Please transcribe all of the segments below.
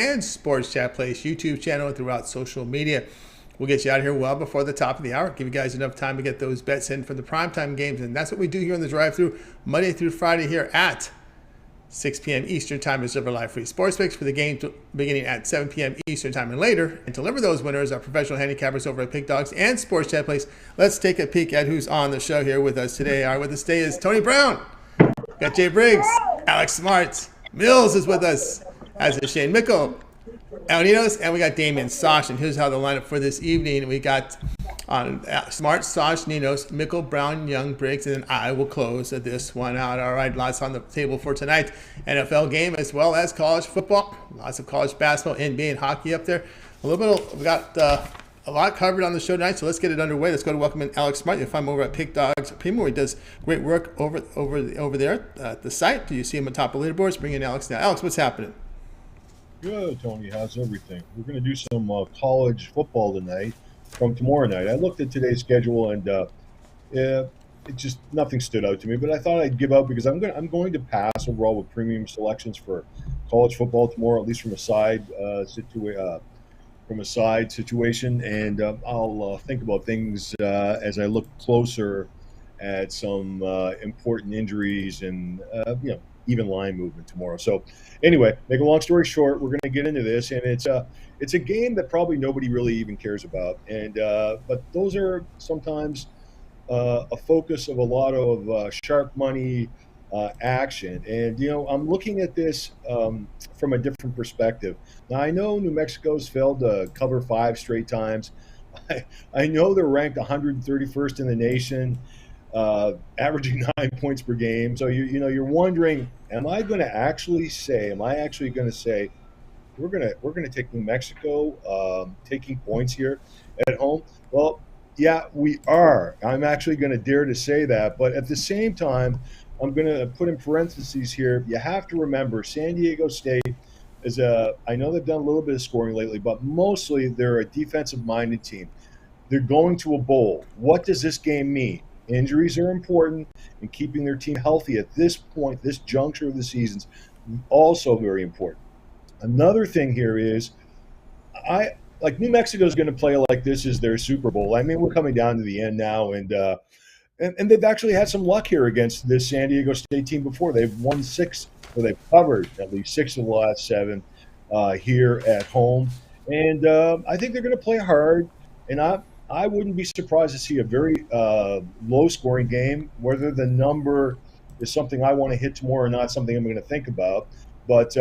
and Sports Chat Place YouTube channel and throughout social media. We'll get you out of here well before the top of the hour. Give you guys enough time to get those bets in for the primetime games. And that's what we do here on the drive-thru Monday through Friday here at 6 p.m. Eastern Time. Reserve our live free sports picks for the game beginning at 7 p.m. Eastern Time and later. And deliver those winners, our professional handicappers over at Pick Dogs and Sports Chat Place. Let's take a peek at who's on the show here with us today. All right, with us today is Tony Brown. Got Jay Briggs, Alex Smart, Millz is with us, as is Shane Mickle, Ninos, and we got Damian Sash. And here's how the lineup for this evening. We got Smart, Sosh, Ninos, Mickle, Brown, Young, Briggs, and then I will close this one out. All right, lots on the table for tonight. NFL game as well as college football. Lots of college basketball, NBA, and hockey up there. We got a lot covered on the show tonight, so let's get it underway. Let's go to welcome in Alex Smart. You'll find him over at Pick Dogs Premium, where he does great work over there at the site. Do you see him on top of leaderboards? Bring in Alex now. Alex, what's happening? Good, Tony. How's everything? We're going to do some college football tonight from tomorrow night. I looked at today's schedule and it just nothing stood out to me. But I thought I'd give out because I'm going to pass overall with premium selections for college football tomorrow, at least from a side situation, and I'll think about things as I look closer at some important injuries and even line movement tomorrow. So anyway, make a long story short, we're going to get into this, and it's a game that probably nobody really even cares about, and but those are sometimes a focus of a lot of sharp money action. And I'm looking at this from a different perspective. Now, I know New Mexico's failed to cover 5 straight times. I know they're ranked 131st in the nation, averaging 9 points per game. So you're wondering, am I actually going to say we're going to take New Mexico taking points here at home? Well, yeah, we are. I'm actually going to dare to say that, but at the same time, I'm going to put in parentheses here. You have to remember, San Diego State I know they've done a little bit of scoring lately, but mostly they're a defensive-minded team. They're going to a bowl. What does this game mean? Injuries are important, and keeping their team healthy at this point, this juncture of the season's also very important. Another thing here is, New Mexico is going to play like this is their Super Bowl. I mean, we're coming down to the end now, and they've actually had some luck here against this San Diego State team before. They've won 6, or they've covered at least 6 of the last 7 here at home. And I think they're going to play hard. And I wouldn't be surprised to see a very low-scoring game. Whether the number is something I want to hit tomorrow or not, something I'm going to think about. But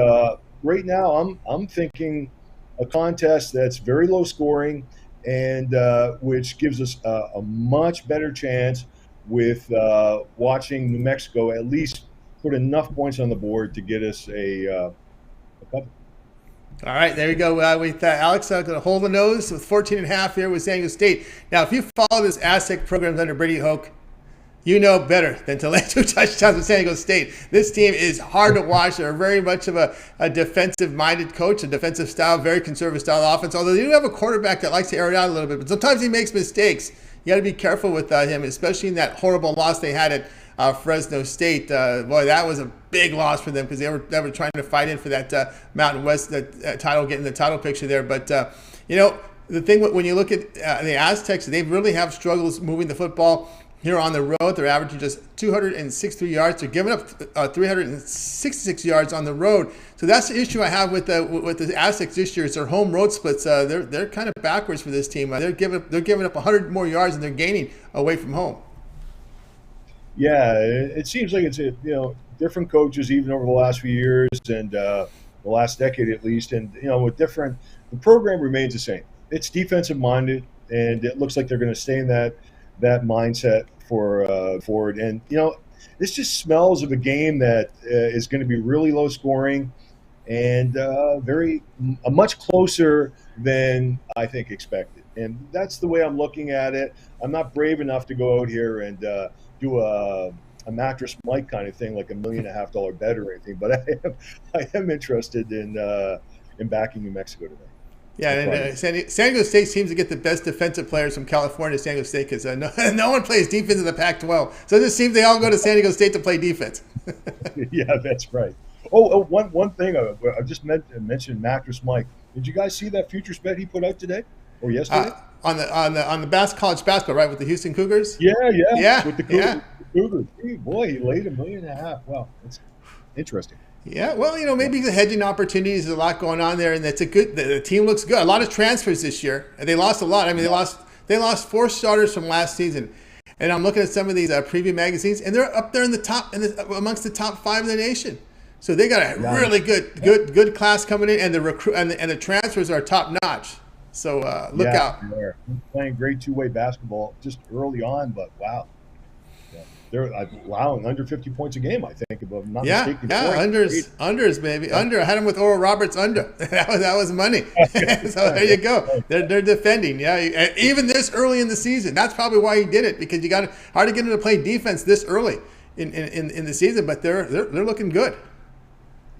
right now, I'm thinking a contest that's very low-scoring and which gives us a much better chance with watching New Mexico at least put enough points on the board to get us a cover. All right, there you go. With Alex going to hold the nose with 14.5 here with San Diego State. Now, if you follow this Aztec program under Brady Hoke, you know better than to lay 2 touchdowns with San Diego State. This team is hard to watch. They're very much of a defensive-minded coach, a defensive style, very conservative style offense, although they do have a quarterback that likes to air it out a little bit. But sometimes he makes mistakes. You got to be careful with him, especially in that horrible loss they had at Fresno State. Boy, that was a big loss for them because they were trying to fight in for that Mountain West title, getting the title picture there. But the thing when you look at the Aztecs, they really have struggles moving the football here on the road. They're averaging just 263 yards. They're giving up 366 yards on the road. So that's the issue I have with the Aztecs this year. It's their home road splits. They're kind of backwards for this team. They're giving up 100 more yards than they're gaining away from home. Yeah, it seems like it's different coaches even over the last few years and the last decade at least, and the program remains the same. It's defensive minded, and it looks like they're going to stay in that mindset for forward. And this just smells of a game that is going to be really low scoring and much closer than I think expected. And that's the way I'm looking at it. I'm not brave enough to go out here and do a mattress Mike kind of thing, like $1.5 million bet or anything. But I am interested in backing New Mexico today. Yeah, and San Diego State seems to get the best defensive players from California to San Diego State because no one plays defense in the Pac-12. So it just seems they all go to San Diego State to play defense. Yeah, that's right. One thing I just mentioned Mattress Mike. Did you guys see that futures bet he put out today or yesterday? On the college basketball, right, with the Houston Cougars. Yeah, yeah, Yeah, with the yeah. Cougars. Hey, boy, he laid $1.5 million. Wow, that's interesting. Yeah, well, Yeah, maybe the hedging opportunities. There's a lot going on there, and that's a good. The team looks good. A lot of transfers this year. They lost a lot. I mean, they lost 4 starters from last season, and I'm looking at some of these preview magazines, and they're up there in the top, amongst the top 5 in the nation. So they got a yeah, really good class coming in, and the recruit and the transfers are top notch. So look yeah. out. They're playing great two-way basketball just early on, but wow, yeah, they're allowing under 50 points a game. I think, if I'm not Yeah, mistaken. yeah, unders, baby, Yeah. under. I had them with Oral Roberts under. that was money. So there you go. They're defending. Yeah, even this early in the season. That's probably why he did it, because you got hard to get him to play defense this early in the season. But they're looking good.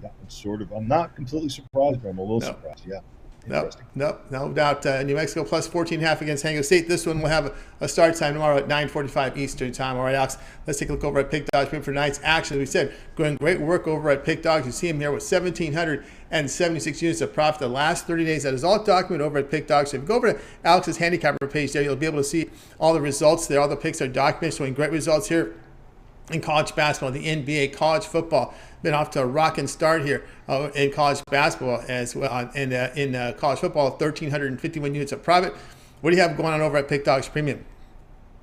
Yeah, I'm not completely surprised, but I'm a little No. surprised. Yeah, No, interesting. no doubt. New Mexico plus 14.5 against Hango State. This one will have a start time tomorrow at 9:45 Eastern time. All right, Alex, let's take a look over at Pick Dogs for tonight's action. As we said, doing great work over at Pick Dogs. You see him here with 1,776 units of profit the last 30 days. That is all documented over at Pick Dogs. So if you go over to Alex's handicapper page there, you'll be able to see all the results there. All the picks are documented, showing great results here in college basketball, the NBA, college football. Been off to a rocking start here in college basketball as well. In college football, 1,351 units of profit. What do you have going on over at Pick Dogs Premium?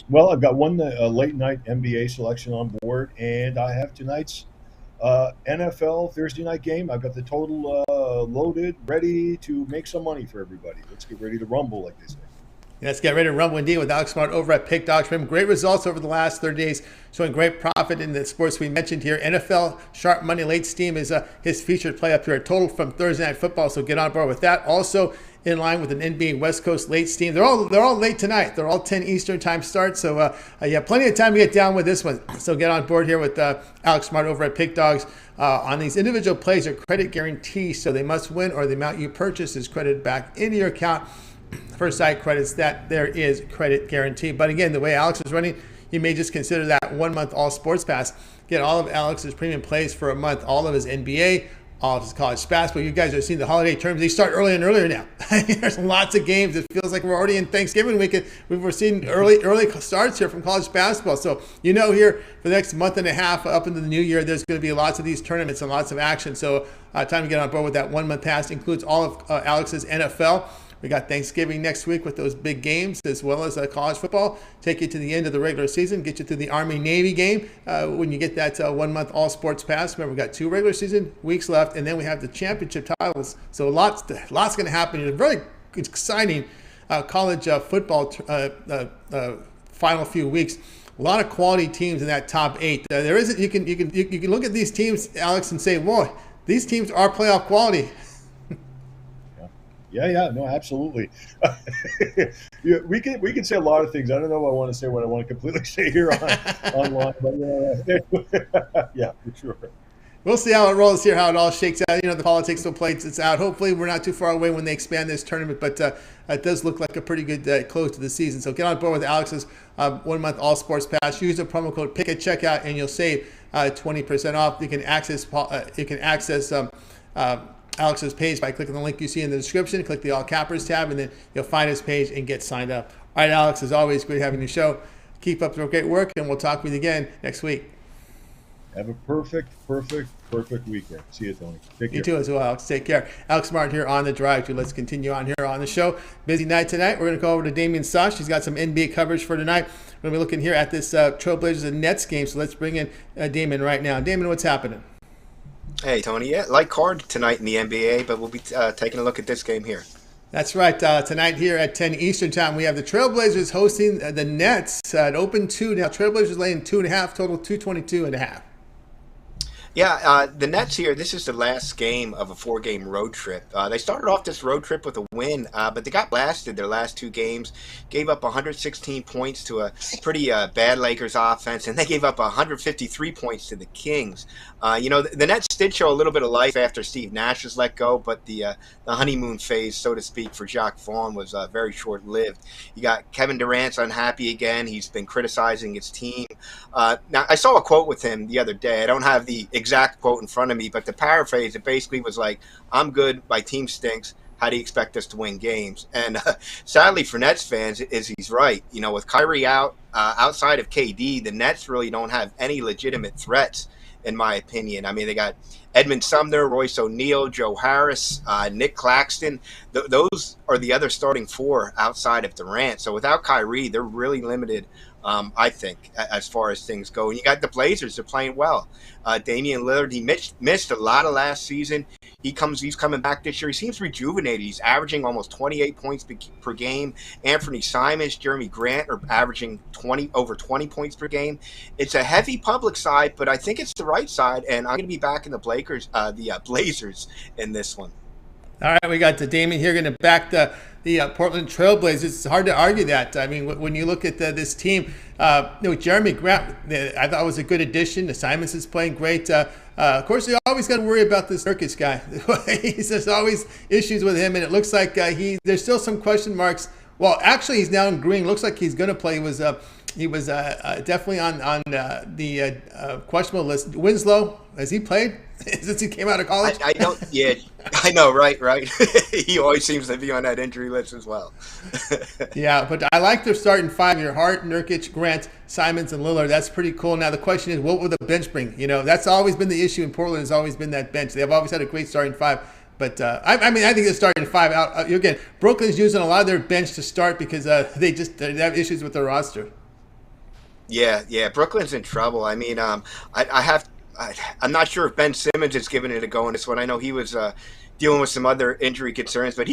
Well, I've got one late night NBA selection on board, and I have tonight's NFL Thursday night game. I've got the total loaded, ready to make some money for everybody. Let's get ready to rumble, like they say. Let's get ready to rumble indeed with Alex Smart over at Pick Dogs Premium. Great results over the last 30 days, showing great profit in the sports we mentioned here. NFL Sharp Money Late Steam is his featured play up here, a total from Thursday Night Football, so get on board with that. Also in line with an NBA West Coast late steam. They're all late tonight. They're all 10 Eastern time starts, so you have plenty of time to get down with this one. So get on board here with Alex Smart over at Pick Dogs. On these individual plays are credit guarantees, so they must win or the amount you purchase is credited back into your account. First side credits that there is credit guarantee. But again, the way Alex is running, you may just consider that 1 month all sports pass. Get all of Alex's premium plays for a month, all of his NBA, all of his college basketball. You guys are seeing the holiday terms. They start earlier and earlier now. There's lots of games. It feels like we're already in Thanksgiving weekend. We're seeing early starts here from college basketball. So here for the next month and a half up into the new year, there's going to be lots of these tournaments and lots of action. So time to get on board with that 1 month pass. Includes all of Alex's NFL. We got Thanksgiving next week with those big games, as well as college football. Take you to the end of the regular season, get you through the Army-Navy game when you get that 1 month all sports pass. Remember, we've got 2 regular season weeks left, and then we have the championship titles. So lots going to happen. It's a very exciting college football final few weeks. A lot of quality teams in that top 8. There isn't. You can look at these teams, Alex, and say, "Boy, these teams are playoff quality." Yeah, no, absolutely. Yeah, we can say a lot of things. I don't know if I want to say what I want to completely say here online, but yeah, for sure. We'll see how it rolls here, how it all shakes out. The politics will play it's out. Hopefully, we're not too far away when they expand this tournament, but it does look like a pretty good close to the season. So get on board with Alex's 1 month all sports pass. Use the promo code PICK at checkout, and you'll save 20% off. You can access Alex's page by clicking the link you see in the description. Click the all cappers tab, and then you'll find his page and get signed up. All right, Alex, as always, great having you show. Keep up the great work, and we'll talk with you again next week. Have a perfect weekend. See you, Tony. Take care. You too as well, Alex. Take care. Alex Martin here on the drive. Let's continue on here on the show. Busy night tonight. We're going to go over to Damian Sash. He's got some NBA coverage for tonight. We're going to be looking here at this Trailblazers and Nets game. So let's bring in Damian right now. Damian, what's happening? Hey, Tony. Yeah, light card tonight in the NBA, but we'll be taking a look at this game here. That's right. Tonight here at 10 Eastern time, we have the Trailblazers hosting the Nets at open 2. Now, Trailblazers laying 2.5, total 222.5. Yeah, the Nets here, this is the last game of a 4-game road trip. They started off this road trip with a win, but they got blasted their last 2 games, gave up 116 points to a pretty bad Lakers offense, and they gave up 153 points to the Kings. The Nets did show a little bit of life after Steve Nash was let go, but the honeymoon phase, so to speak, for Jacques Vaughn was very short-lived. You got Kevin Durant's unhappy again. He's been criticizing his team. Now, I saw a quote with him the other day. I don't have the exact quote in front of me, but to paraphrase, it basically was like, I'm good, my team stinks. How do you expect us to win games? And sadly for Nets fans, he's right. You know, with Kyrie out, outside of KD, the Nets really don't have any legitimate threats, in my opinion. I mean, they got Edmund Sumner, Royce O'Neal, Joe Harris, Nick Claxton. Those are the other starting four outside of Durant. So without Kyrie, they're really limited, I think, as far as things go. And you got the Blazers. They're playing well. Damian Lillard, he missed a lot of last season. He's coming back this year. He seems rejuvenated. He's averaging almost 28 points per game. Anthony Simons, Jeremy Grant are averaging over 20 points per game. It's a heavy public side, but I think it's the right side, and I'm going to be backing the Blazers in this one. All right, we got Damian here going to back the Portland Trailblazers. It's hard to argue that. I mean, when you look at this team, Jeremy Grant, I thought was a good addition. The Simons is playing great. Of course, you always got to worry about this Nurkic guy. There's always issues with him, and it looks like there's still some question marks. Well, actually, he's now in green. Looks like he's going to play. He was definitely on the questionable list. Winslow, has he played since he came out of college? I don't. Yeah, I know. Right. He always seems to be on that injury list as well. Yeah, but I like their starting five. Your Hart, Nurkic, Grant, Simons, and Lillard. That's pretty cool. Now the question is, what will the bench bring? You know, that's always been the issue in Portland. Has always been that bench. They have always had a great starting five. But I think they're starting five out. Again, Brooklyn's using a lot of their bench to start because they have issues with their roster. Yeah. Brooklyn's in trouble. I mean, I'm not sure if Ben Simmons is giving it a go in this one. I know he was dealing with some other injury concerns, but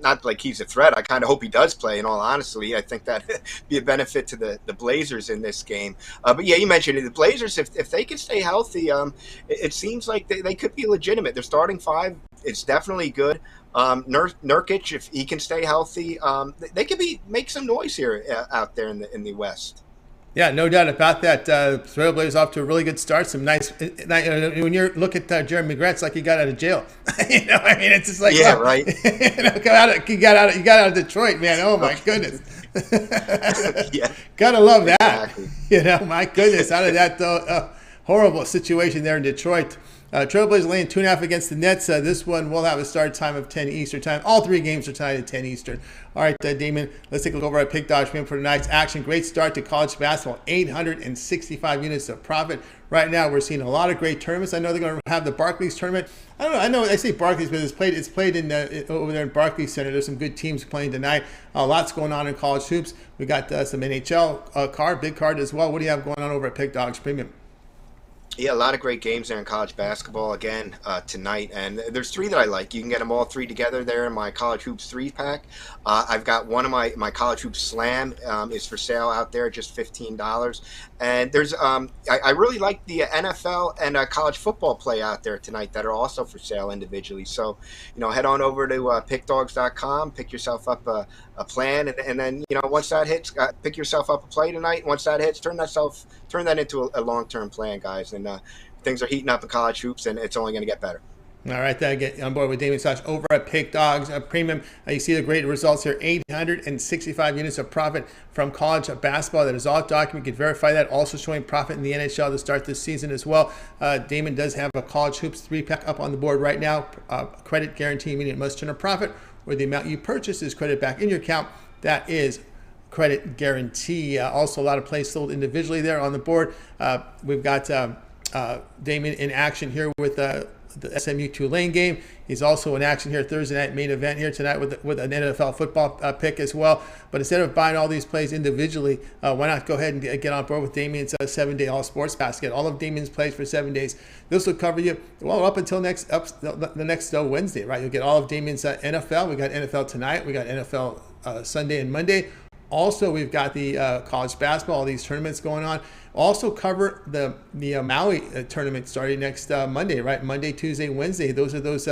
not like he's a threat. I kind of hope he does play, in all honesty. I think that'd be a benefit to the Blazers in this game. But yeah, you mentioned it. The Blazers, if they can stay healthy, it seems like they could be legitimate. Their starting five is definitely good. Nurkic, if he can stay healthy, they could make some noise here out there in the West. Yeah, no doubt about that. Trailblazers off to a really good start. Some nice. When you look at Jeremy Grant, it's like he got out of jail. It's just like right. You got out of Detroit, man. Oh my goodness. Yeah, gotta love that. Exactly. My goodness, out of that horrible situation there in Detroit. Trailblazers laying 2.5 against the Nets. This one will have a start time of 10 Eastern time. All three games are tied at 10 Eastern. All right, Damon, let's take a look over at Pick Dodge for tonight's action. Great start to college basketball. 865 units of profit. Right now, we're seeing a lot of great tournaments. I know they're going to have the Barclays tournament. I know I say Barclays, but it's played in over there in Barclays Center. There's some good teams playing tonight. Lots going on in college hoops. We got some NHL big card as well. What do you have going on over at Pick Dodge Premium? Yeah, a lot of great games there in college basketball again tonight, and there's three that I like. You can get them all three together there in my College Hoops 3-pack. I've got one of my College Hoops Slam is for sale out there, just $15. And there's I really like the NFL and college football play out there tonight that are also for sale individually. So, head on over to pickdogs.com, pick yourself up a plan, and then once that hits, pick yourself up a play tonight. Once that hits, turn that into a long-term plan, guys. And things are heating up in college hoops, and it's only going to get better. All right, get on board with Damian Sash over at Pick Dogs Premium. You see the great results here, 865 units of profit from college basketball. That is all documented. You can verify that. Also showing profit in the NHL to start this season as well. Damon does have a College Hoops 3-pack up on the board right now. Credit guarantee, meaning it must turn a profit, where the amount you purchase is credited back in your account. That is credit guarantee. Also, a lot of plays sold individually there on the board. We've got Damon in action here with the SMU Tulane game. He's also in action here Thursday night main event here tonight with an NFL football pick as well. But instead of buying all these plays individually, why not go ahead and get on board with Damian's 7-day all sports basket? All of Damian's plays for 7 days. This will cover you up until the next Wednesday, right? You'll get all of Damian's NFL. We got NFL tonight. We got NFL Sunday and Monday. Also, we've got the college basketball, all these tournaments going on. Also cover the Maui tournament starting next Monday, right? Monday, Tuesday, Wednesday. Those are those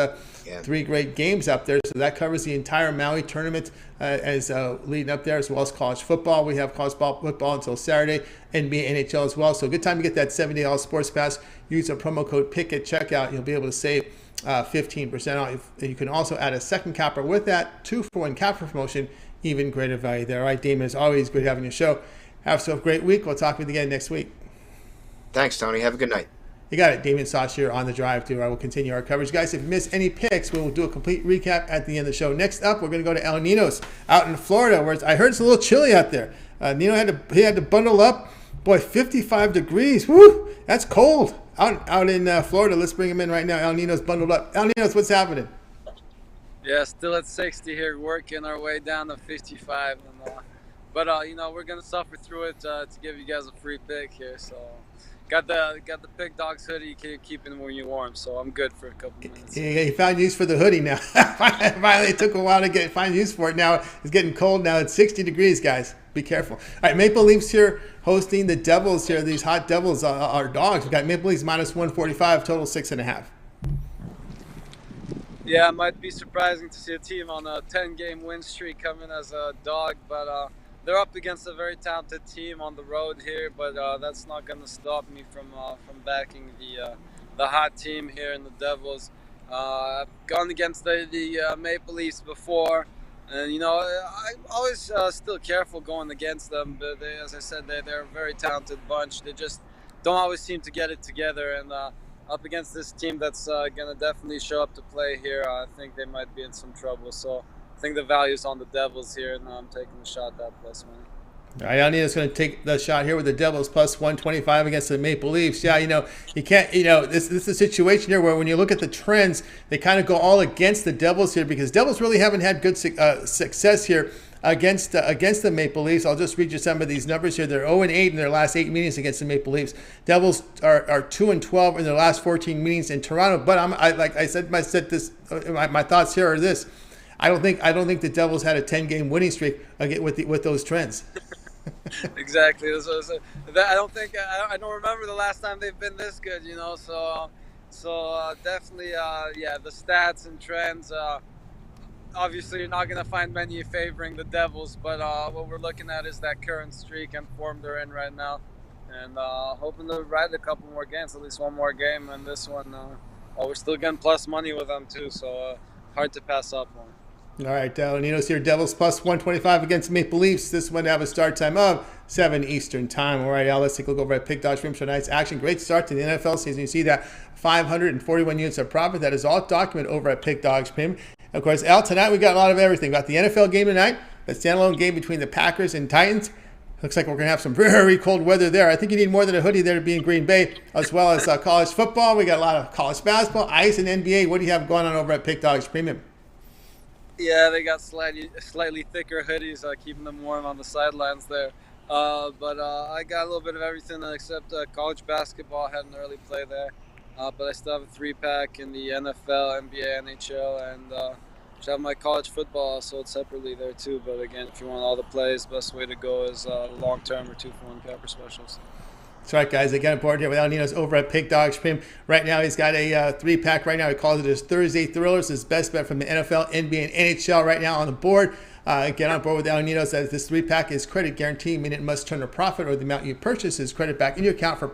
three great games up there. So that covers the entire Maui tournament as leading up there, as well as college football. We have college football until Saturday, NBA, NHL as well. So good time to get that 7-day all sports pass. Use a promo code PICK at checkout. You'll be able to save 15% off. You can also add a second capper with that, 2-for-1 capper promotion. Even greater value there. All right, Damon, it's always good having your show. Have yourself a great week. We'll talk with you again next week. Thanks, Tony. Have a good night. You got it. Damian Sash here on the drive through. I will continue our coverage. Guys, if you miss any picks, we will do a complete recap at the end of the show. Next up, we're going to go to El Ninos out in Florida, where I heard it's a little chilly out there. Nino had to bundle up. Boy, 55 degrees. Woo! That's cold out in Florida. Let's bring him in right now. El Ninos bundled up. El Ninos, what's happening? Yeah, still at 60 here, working our way down to 55. But we're going to suffer through it to give you guys a free pick here. So got the Pig Dogs hoodie, keeping you warm, so I'm good for a couple minutes. Yeah, you found use for the hoodie now. Finally, it took a while to find use for it. Now it's getting cold. Now it's 60 degrees, guys. Be careful. All right, Maple Leafs here hosting the Devils here. These hot Devils are dogs. We got Maple Leafs minus 145, total 6.5. Yeah, it might be surprising to see a team on a 10-game win streak come in as a dog, but they're up against a very talented team on the road here, but that's not going to stop me from backing the hot team here in the Devils. I've gone against the Maple Leafs before, and I'm always still careful going against them. But as I said, they're a very talented bunch. They just don't always seem to get it together, and up against this team that's going to definitely show up to play here, I think they might be in some trouble. So I think the value's on the Devils here, and I'm taking the shot that plus money. All right, Alnina's going to take the shot here with the Devils plus 125 against the Maple Leafs. Yeah, you can't, this is a situation here where when you look at the trends, they kind of go all against the Devils here because Devils really haven't had good success here against the Maple Leafs. I'll just read you some of these numbers here. They're 0-8 in their last 8 meetings against the Maple Leafs. Devils are 2-12 in their last 14 meetings in Toronto. But my thoughts here are this. I don't think the Devils had a 10-game winning streak with those trends. Exactly. I don't remember the last time they've been this good. So definitely, the stats and trends. Obviously, you're not going to find many favoring the Devils, but what we're looking at is that current streak and form they're in right now, and hoping to ride a couple more games, at least one more game, and this one, we're still getting plus money with them too, so hard to pass up on. All right, Ninos here, Devils plus 125 against Maple Leafs. This one to have a start time of 7 Eastern time. All right, Al, let's take a look over at Pick Dodge Stream for tonight's action. Great start to the NFL season. You see that 541 units of profit. That is all documented over at Pick Dodge Stream. Of course, Al, tonight we got a lot of everything. We got the NFL game tonight, the standalone game between the Packers and Titans. Looks like we're going to have some very cold weather there. I think you need more than a hoodie there to be in Green Bay, as well as college football. We got a lot of college basketball, ice, and NBA. What do you have going on over at Pick Dodge Premium? Yeah, they got slightly thicker hoodies, keeping them warm on the sidelines there. But I got a little bit of everything except college basketball. I had an early play there. But I still have a 3-pack in the NFL, NBA, NHL, and should have my college football sold separately there too. But again, if you want all the plays, best way to go is long-term or 2-for-1 Pepper specials. That's right, guys. I got aboard here with Ninos over at Pick Dog Stream. Right now, he's got a 3-pack right now. He calls it his Thursday Thrillers, his best bet from the NFL, NBA, and NHL right now on the board. Get on board with Ninos as this 3-pack is credit guaranteed, meaning it must turn a profit or the amount you purchase is credit back in your account for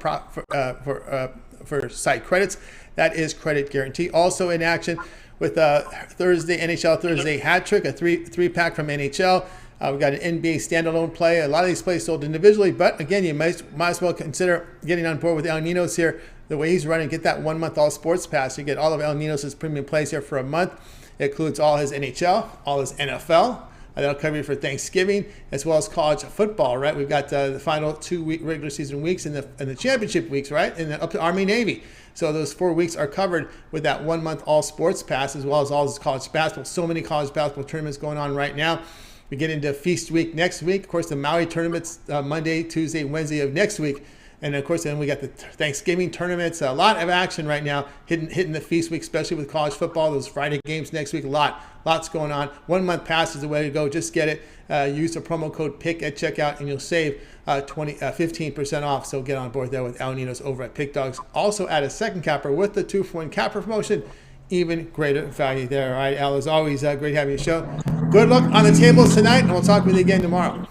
site credits. That is credit guarantee. Also in action with NHL Thursday hat trick, a 3-pack from NHL. We've got an NBA standalone play. A lot of these plays sold individually, but again, you might as well consider getting on board with El Ninos here. The way he's running, get that 1 month all sports pass. You get all of El Ninos' premium plays here for a month. It includes all his NHL, all his NFL. That'll cover you for Thanksgiving, as well as college football, right? We've got the final 2 regular season weeks and the championship weeks, right? And then up to Army Navy. So those 4 weeks are covered with that 1 month all sports pass, as well as all this college basketball. So many college basketball tournaments going on right now. We get into Feast Week next week. Of course, the Maui tournaments Monday, Tuesday, Wednesday of next week. And, of course, then we got the Thanksgiving tournaments. A lot of action right now hitting the Feast Week, especially with college football. Those Friday games next week, lots going on. 1 month pass is the way to go. Just get it. Use the promo code PICK at checkout, and you'll save 15% off. So get on board there with Al Ninos over at Pick Dogs. Also add a second capper with the 2-for-1 capper promotion. Even greater value there. All right, Al, as always, great having you show. Good luck on the tables tonight, and we'll talk with you again tomorrow.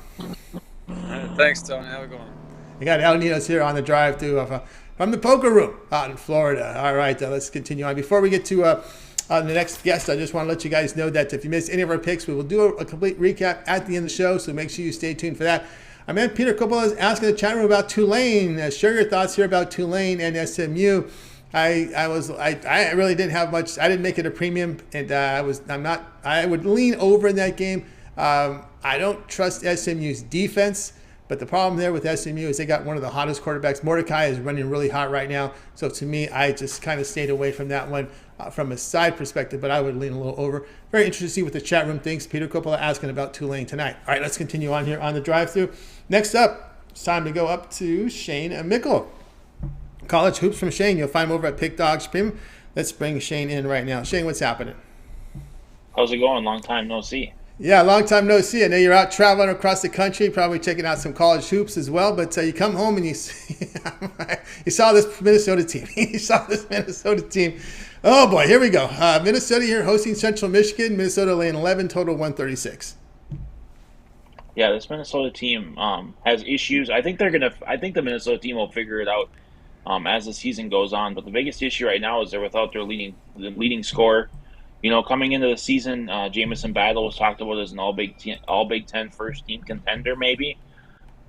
Thanks, Tony. Have a good one. We got El Ninos here on the drive through from the poker room out in Florida. All right, let's continue on. Before we get to the next guest, I just want to let you guys know that if you miss any of our picks, we will do a complete recap at the end of the show, so make sure you stay tuned for that. Our man Peter Coppola is asking the chat room about Tulane. Share your thoughts here about Tulane and SMU. I really didn't have much. I didn't make it a premium, and I would lean over in that game. I don't trust SMU's defense, but the problem there with SMU is they got one of the hottest quarterbacks. Mordecai is running really hot right now, so to me, I just kind of stayed away from that one from a side perspective, but I would lean a little over. Very interested to see what the chat room thinks. Peter Coppola asking about Tulane tonight. All right, let's continue on here on the drive-thru. Next up, it's time to go up to Shane and Mickle. College hoops from Shane. You'll find him over at Pick Dogs Premium. Let's bring Shane in right now. Shane, what's happening? How's it going? Long time no see. Yeah, long time no see. I know you're out traveling across the country, probably checking out some college hoops as well. But you come home and you saw this Minnesota team. Oh boy, here we go. Minnesota here hosting Central Michigan. Minnesota laying 11, total 136. Yeah, this Minnesota team has issues. I think the Minnesota team will figure it out as the season goes on. But the biggest issue right now is they're without their leading scorer. You know, coming into the season, Jamison Battle was talked about as an all Big Ten first team contender, maybe.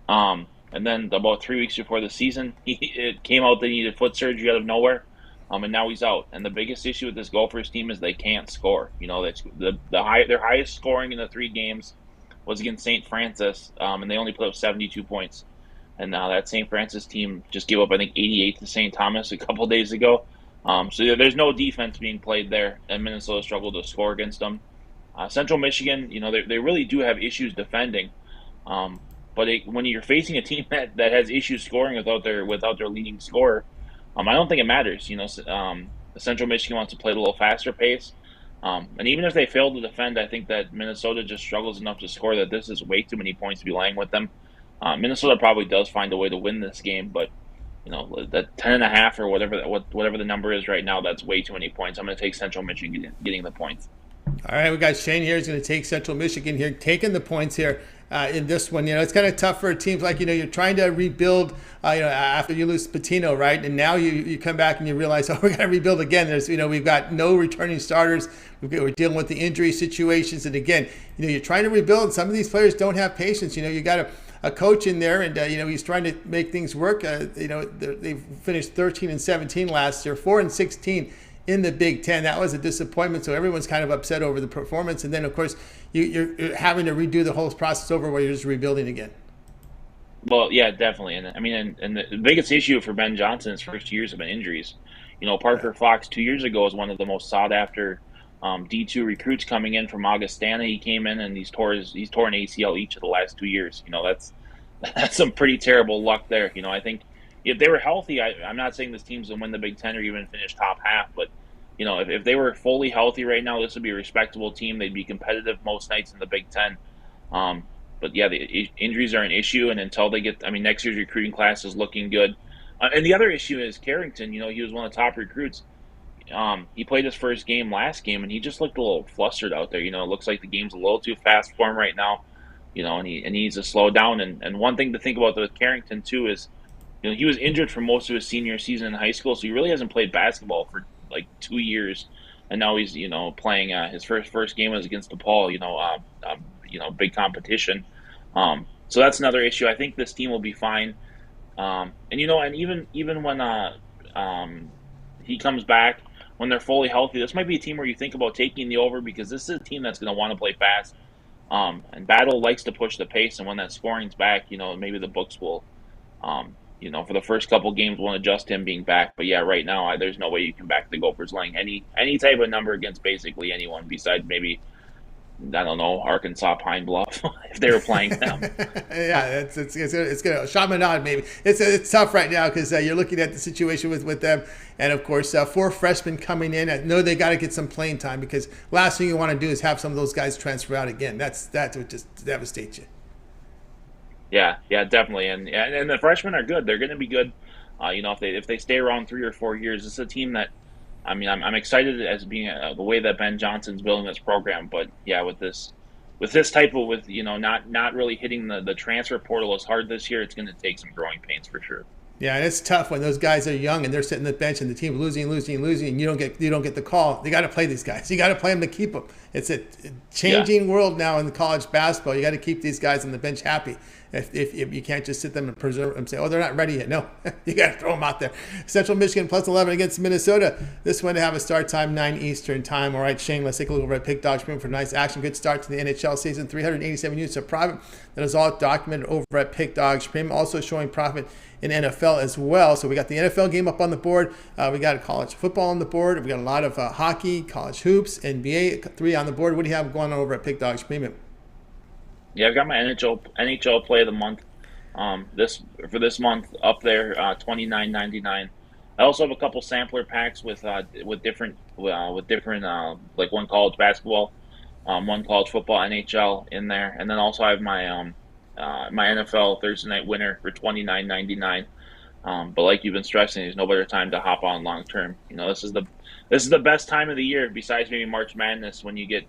And then about 3 weeks before the season, it came out that he needed foot surgery out of nowhere, and now he's out. And the biggest issue with this Gophers team is they can't score. You know, that's their highest scoring in the 3 games was against St. Francis, and they only put up 72 points. And now that St. Francis team just gave up, I think, 88 to St. Thomas a couple days ago. So there's no defense being played there, and Minnesota struggled to score against them. Central Michigan, you know, they really do have issues defending. But when you're facing a team that has issues scoring without their leading scorer, I don't think it matters. You know, Central Michigan wants to play at a little faster pace. And even if they fail to defend, I think that Minnesota just struggles enough to score that this is way too many points to be laying with them. Minnesota probably does find a way to win this game, but you know, that 10.5 or whatever the number is right now, that's way too many points. I'm going to take Central Michigan getting the points. All right, we got Shane here. He's going to take Central Michigan here, taking the points here in this one. You know, it's kind of tough for teams like, you know, you're trying to rebuild, after you lose Patino, right? And now you come back and you realize, oh, we got to rebuild again. There's, you know, we've got no returning starters. We're dealing with the injury situations. And again, you know, you're trying to rebuild. Some of these players don't have patience. You know, you got a coach in there, and you know, he's trying to make things work. You know, they've finished 13-17 last year, 4-16 in the Big Ten. That was a disappointment. So everyone's kind of upset over the performance. And then, of course, you're having to redo the whole process over where you're just rebuilding again. Well, yeah, definitely. And I mean, and the biggest issue for Ben Johnson's first years have been injuries. You know, Parker Fox 2 years ago was one of the most sought after D2 recruits coming in from Augustana. He came in and he's torn ACL each of the last 2 years. You know, that's some pretty terrible luck there. You know, I think if they were healthy, I'm not saying this team's going to win the Big Ten or even finish top half, but you know, if they were fully healthy right now, this would be a respectable team. They'd be competitive most nights in the Big Ten. But yeah, the injuries are an issue, and until they get, I mean, next year's recruiting class is looking good. And the other issue is Carrington. You know, he was one of the top recruits. He played his first game last game, and he just looked a little flustered out there. You know, it looks like the game's a little too fast for him right now. You know, and he needs to slow down. And one thing to think about with Carrington too is, you know, he was injured for most of his senior season in high school, so he really hasn't played basketball for like 2 years. And now he's, you know, playing his first game was against DePaul. You know, big competition. So that's another issue. I think this team will be fine. And you know, and even when he comes back, when they're fully healthy, this might be a team where you think about taking the over, because this is a team that's going to want to play fast. And Battle likes to push the pace, and when that scoring's back, you know, maybe the books will, you know, for the first couple games won't adjust him being back. But yeah, right now there's no way you can back the Gophers laying any type of number against basically anyone besides maybe, I don't know, Arkansas Pine Bluff if they were playing them. Yeah, it's gonna Chaminade maybe. It's tough right now because you're looking at the situation with them, and of course 4 freshmen coming in. I know they got to get some playing time, because last thing you want to do is have some of those guys transfer out again. That would just devastate you. Yeah, definitely, and the freshmen are good. They're going to be good. You know, if they stay around 3 or 4 years, it's a team that, I mean, I'm excited as being the way that Ben Johnson's building this program. But yeah, with this type of, you know, not really hitting the transfer portal as hard this year, it's going to take some growing pains for sure. Yeah, and it's tough when those guys are young and they're sitting on the bench and the team losing, and you don't get the call. They got to play these guys. You got to play them to keep them. It's a changing world now in college basketball. You got to keep these guys on the bench happy. If you can't just sit them and preserve them and say, oh, they're not ready yet. No, you got to throw them out there. Central Michigan plus 11 against Minnesota. This one to have a start time, 9 Eastern time. All right, Shane, let's take a look over at Pick Dogs for nice action. Good start to the NHL season. 387 units of profit. That is all documented over at Pick Dogs Premium. Also showing profit in NFL as well. So we got the NFL game up on the board. We got college football on the board. We got a lot of hockey, college hoops, NBA 3 on the board. What do you have going on over at Pick Dogs Premium? Yeah, I've got my NHL play of the month. This month up there, $29.99. I also have a couple sampler packs with different like one college basketball, one college football, NHL in there, and then also I have my my NFL Thursday night winner for $29.99. But like you've been stressing, there's no better time to hop on long term. This is the best time of the year besides maybe March Madness, when you get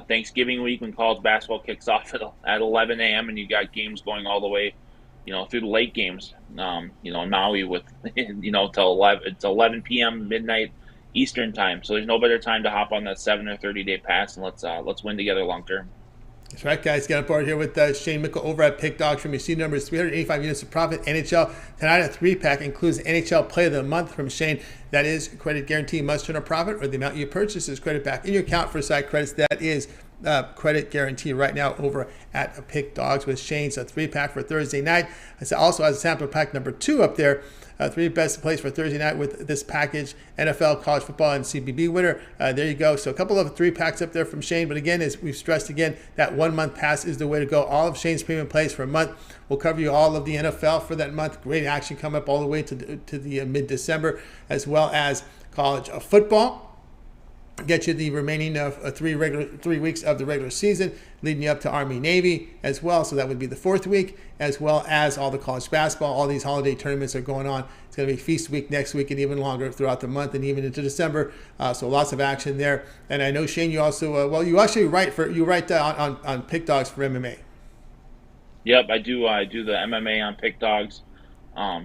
Thanksgiving week, when college basketball kicks off at 11 a.m. and you got games going all the way, through the late games. Maui with, till 11 p.m. midnight Eastern time. So there's no better time to hop on that 7 or 30-day pass, and let's win together long term. That's right, guys. Got on board here with Shane Mickle over at Pick Dogs. From your seed numbers, 385 units of profit. NHL tonight, a 3-pack includes NHL Play of the Month from Shane. That is credit guarantee, must turn a profit, or the amount you purchase is credit back in your account for side credits. That is credit guarantee right now over at Pick Dogs with Shane's 3-pack for Thursday night. It also has a sample pack number 2 up there. 3 best place for Thursday night with this package: NFL, college football, and CBB winner. There you go. So a couple of 3-packs up there from Shane. But again, as we've stressed again, that 1-month pass is the way to go. All of Shane's premium plays for a month. We'll cover you all of the NFL for that month. Great action coming up all the way to the mid-December, as well as college football. Get you the remaining of 3 weeks of the regular season, leading you up to Army Navy as well. So that would be the 4th week, as well as all the college basketball. All these holiday tournaments are going on. It's going to be feast week next week and even longer throughout the month and even into December. So lots of action there. And I know, Shane, you also you actually write on Pick Dogs for MMA. Yep, I do. I do the MMA on Pick Dogs.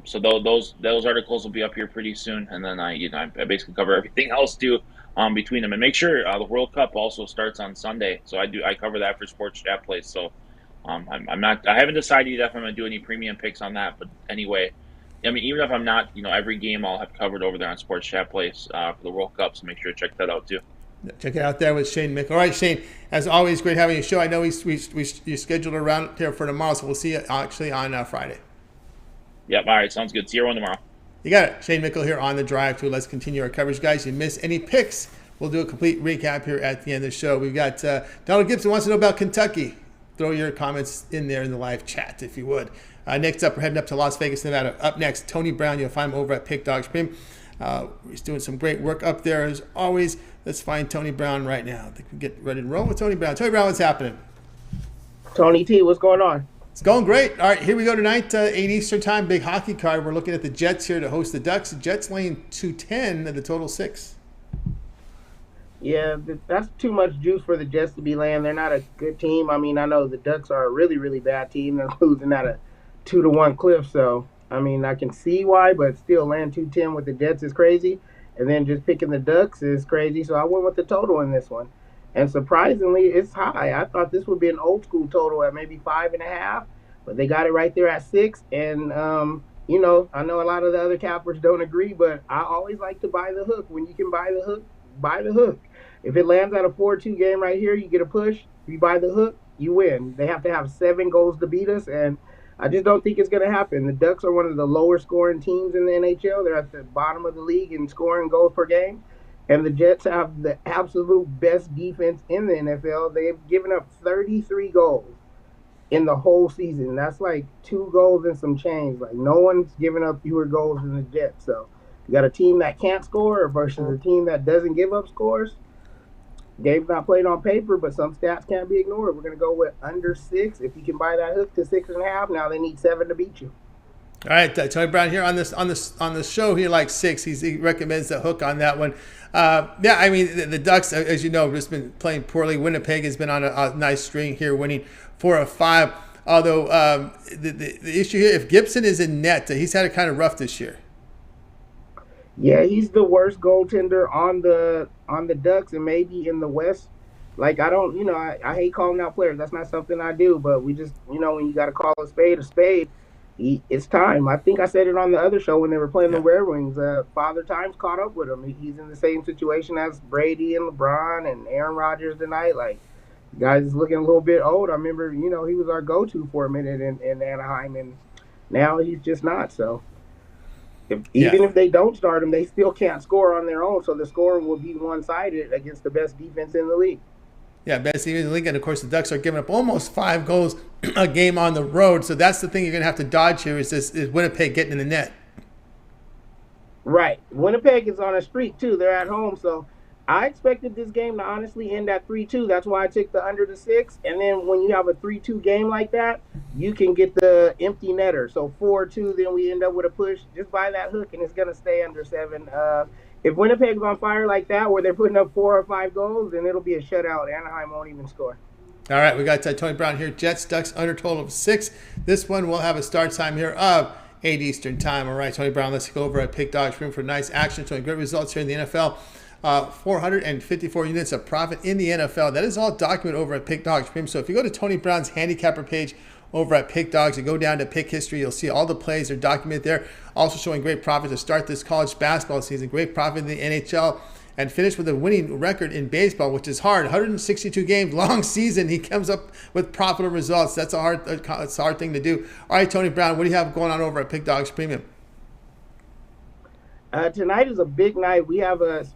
So those articles will be up here pretty soon, and then I basically cover everything else too. Between them, and make sure the World Cup also starts on Sunday. So I cover that for Sports Chat Place. So I haven't decided yet if I'm going to do any premium picks on that. But anyway, I mean, even if I'm not, every game I'll have covered over there on Sports Chat Place for the World Cup. So make sure to check that out too. Check it out there with Shane Mickle. All right, Shane, as always, great having you show. I know you scheduled a round here for tomorrow, so we'll see you actually on Friday. Yep. All right. Sounds good. See everyone tomorrow. You got it. Shane Mickle here on the drive through. Let's continue our coverage, guys. You miss any picks, we'll do a complete recap here at the end of the show. We've got Donald Gibson wants to know about Kentucky. Throw your comments in there in the live chat, if you would. Next up, we're heading up to Las Vegas, Nevada. Up next, Tony Brown. You'll find him over at Pick Dogs Premium. He's doing some great work up there as always. Let's find Tony Brown right now. I think we get ready to roll with Tony Brown. Tony Brown, what's happening? Tony T, what's going on? It's going great. All right, here we go tonight, 8 Eastern time, big hockey card. We're looking at the Jets here to host the Ducks. The Jets laying 210 at the total 6. Yeah, that's too much juice for the Jets to be laying. They're not a good team. I mean, I know the Ducks are a really, really bad team. They're losing at a 2-1 cliff. So, I mean, I can see why, but still laying 210 with the Jets is crazy. And then just picking the Ducks is crazy. So I went with the total in this one. And surprisingly, it's high. I thought this would be an old school total at maybe 5.5, but they got it right there at 6. And, I know a lot of the other cappers don't agree, but I always like to buy the hook. When you can buy the hook, buy the hook. If it lands at a 4-2 game right here, you get a push. If you buy the hook, you win. They have to have 7 goals to beat us, and I just don't think it's going to happen. The Ducks are one of the lower scoring teams in the NHL. They're at the bottom of the league in scoring goals per game. And the Jets have the absolute best defense in the NFL. They've given up 33 goals in the whole season. That's like 2 goals and some change. Like, no one's given up fewer goals than the Jets. So you got a team that can't score versus a team that doesn't give up scores. Game's not played on paper, but some stats can't be ignored. We're going to go with under 6. If you can buy that hook to 6.5, now they need 7 to beat you. All right, Tony Brown here on the show. He likes 6. He recommends the hook on that one. I mean the Ducks, as you know, have just been playing poorly. Winnipeg has been on a nice string here, winning 4 of 5. Although the issue here, if Gibson is in net, he's had it kind of rough this year. Yeah, he's the worst goaltender on the Ducks and maybe in the West. Like, I don't, I hate calling out players. That's not something I do. But we just, when you got to call a spade, it's time. I think I said it on the other show when they were playing the Red Wings. Father Time's caught up with him. He's in the same situation as Brady and LeBron and Aaron Rodgers tonight. Like, guys is looking a little bit old. I remember, he was our go-to for a minute in Anaheim, and now he's just not. So even if they don't start him, they still can't score on their own. So the scoring will be one-sided against the best defense in the league. Yeah, best team in the league. And, of course, the Ducks are giving up almost 5 goals a game on the road. So that's the thing you're going to have to dodge here is Winnipeg getting in the net. Right. Winnipeg is on a streak, too. They're at home. So I expected this game to honestly end at 3-2. That's why I took the under the 6. And then when you have a 3-2 game like that, you can get the empty netter. So 4-2, then we end up with a push. Just buy that hook, and it's going to stay under 7. If Winnipeg's on fire like that, where they're putting up 4 or 5 goals, then it'll be a shutout. Anaheim won't even score. All right, we got Tony Brown here. Jets, Ducks, under total of 6. This one will have a start time here of 8 Eastern time. All right, Tony Brown, let's go over at Pick Dog's Room for nice action. Showing great results here in the NFL. 454 units of profit in the NFL. That is all documented over at Pick Dog's Room. So if you go to Tony Brown's handicapper page over at Pick Dogs and go down to Pick History, you'll see all the plays are documented there. Also showing great profit to start this college basketball season. Great profit in the NHL and finish with a winning record in baseball, which is hard. 162 games, long season. He comes up with profitable results. That's a hard thing to do. All right, Tony Brown, what do you have going on over at Pick Dogs Premium? Tonight is a big night.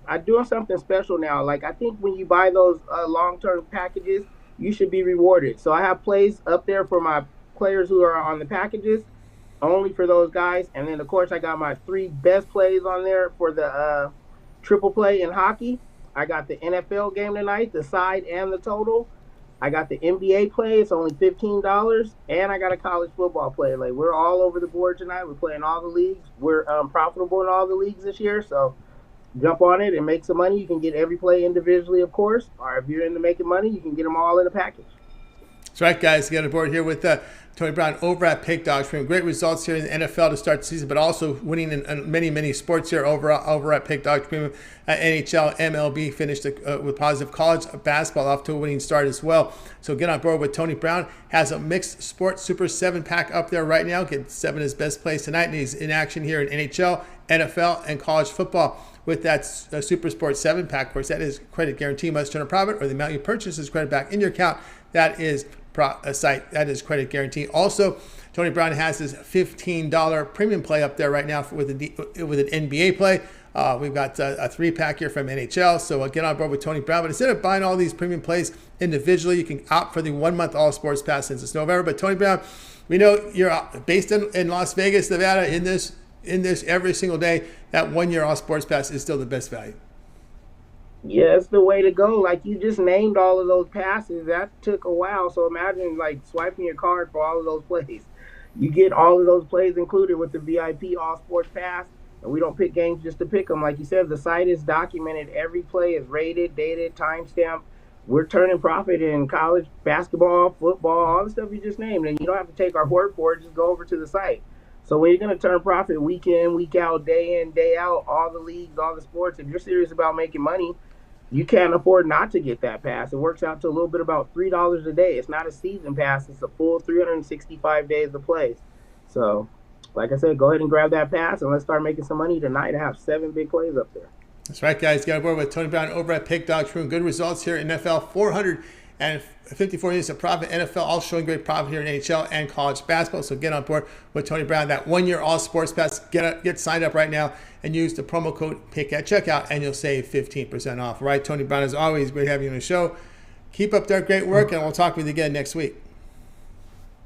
I'm doing something special now. Like, I think when you buy those long-term packages, you should be rewarded. So I have plays up there for my players who are on the packages, only for those guys. And then, of course, I got my 3 best plays on there for the triple play in hockey. I got the NFL game tonight, the side and the total. I got the NBA play. It's only $15. And I got a college football play. Like, we're all over the board tonight. We're playing all the leagues. We're profitable in all the leagues this year. So jump on it and make some money. You can get every play individually, of course. Or if you're into making money, you can get them all in a package. That's right, guys. Get on board here with Tony Brown over at Pick Dogs. Great results here in the NFL to start the season, but also winning in many, many sports here over at Pick Dogs Premium. NHL, MLB finished with positive. College basketball off to a winning start as well. So get on board with Tony Brown. Has a mixed sports Super 7 pack up there right now. Get 7 of his best plays tonight, and he's in action here in NHL, NFL, and college football. With that Super Sports 7 pack, of course, that is credit guarantee, must turn a profit, or the amount you purchase is credit back in your account. That is that is credit guarantee. Also, Tony Brown has his $15 premium play up there right now with an NBA play. We've got a 3-pack here from NHL, so get on board with Tony Brown. But instead of buying all these premium plays individually, you can opt for the 1-month All Sports Pass since it's November. But Tony Brown, we know you're based in Las Vegas, Nevada. In this every single day, that 1-year All Sports Pass is still the best value. Yeah, it's the way to go. Like, you just named all of those passes. That took a while. So imagine, like, swiping your card for all of those plays. You get all of those plays included with the VIP All Sports Pass. And we don't pick games just to pick them. Like you said, the site is documented. Every play is rated, dated, timestamped. We're turning profit in college basketball, football, all the stuff you just named. And you don't have to take our word for it. Just go over to the site. So when you're going to turn profit week in, week out, day in, day out, all the leagues, all the sports, if you're serious about making money, you can't afford not to get that pass. It works out to a little bit about $3 a day. It's not a season pass. It's a full 365 days of plays. So, like I said, go ahead and grab that pass, and let's start making some money tonight. I have 7 big plays up there. That's right, guys. Get on board with Tony Brown over at Pick Dogs Room. Good results here in NFL. 454 units of profit. NFL all showing great profit here in NHL and college basketball. So get on board with Tony Brown. That 1-year All Sports Pass. Get signed up right now and use the promo code PICK at checkout, and you'll save 15% off. All right, Tony Brown, as always, great having you on the show. Keep up that great work, and we'll talk with you again next week.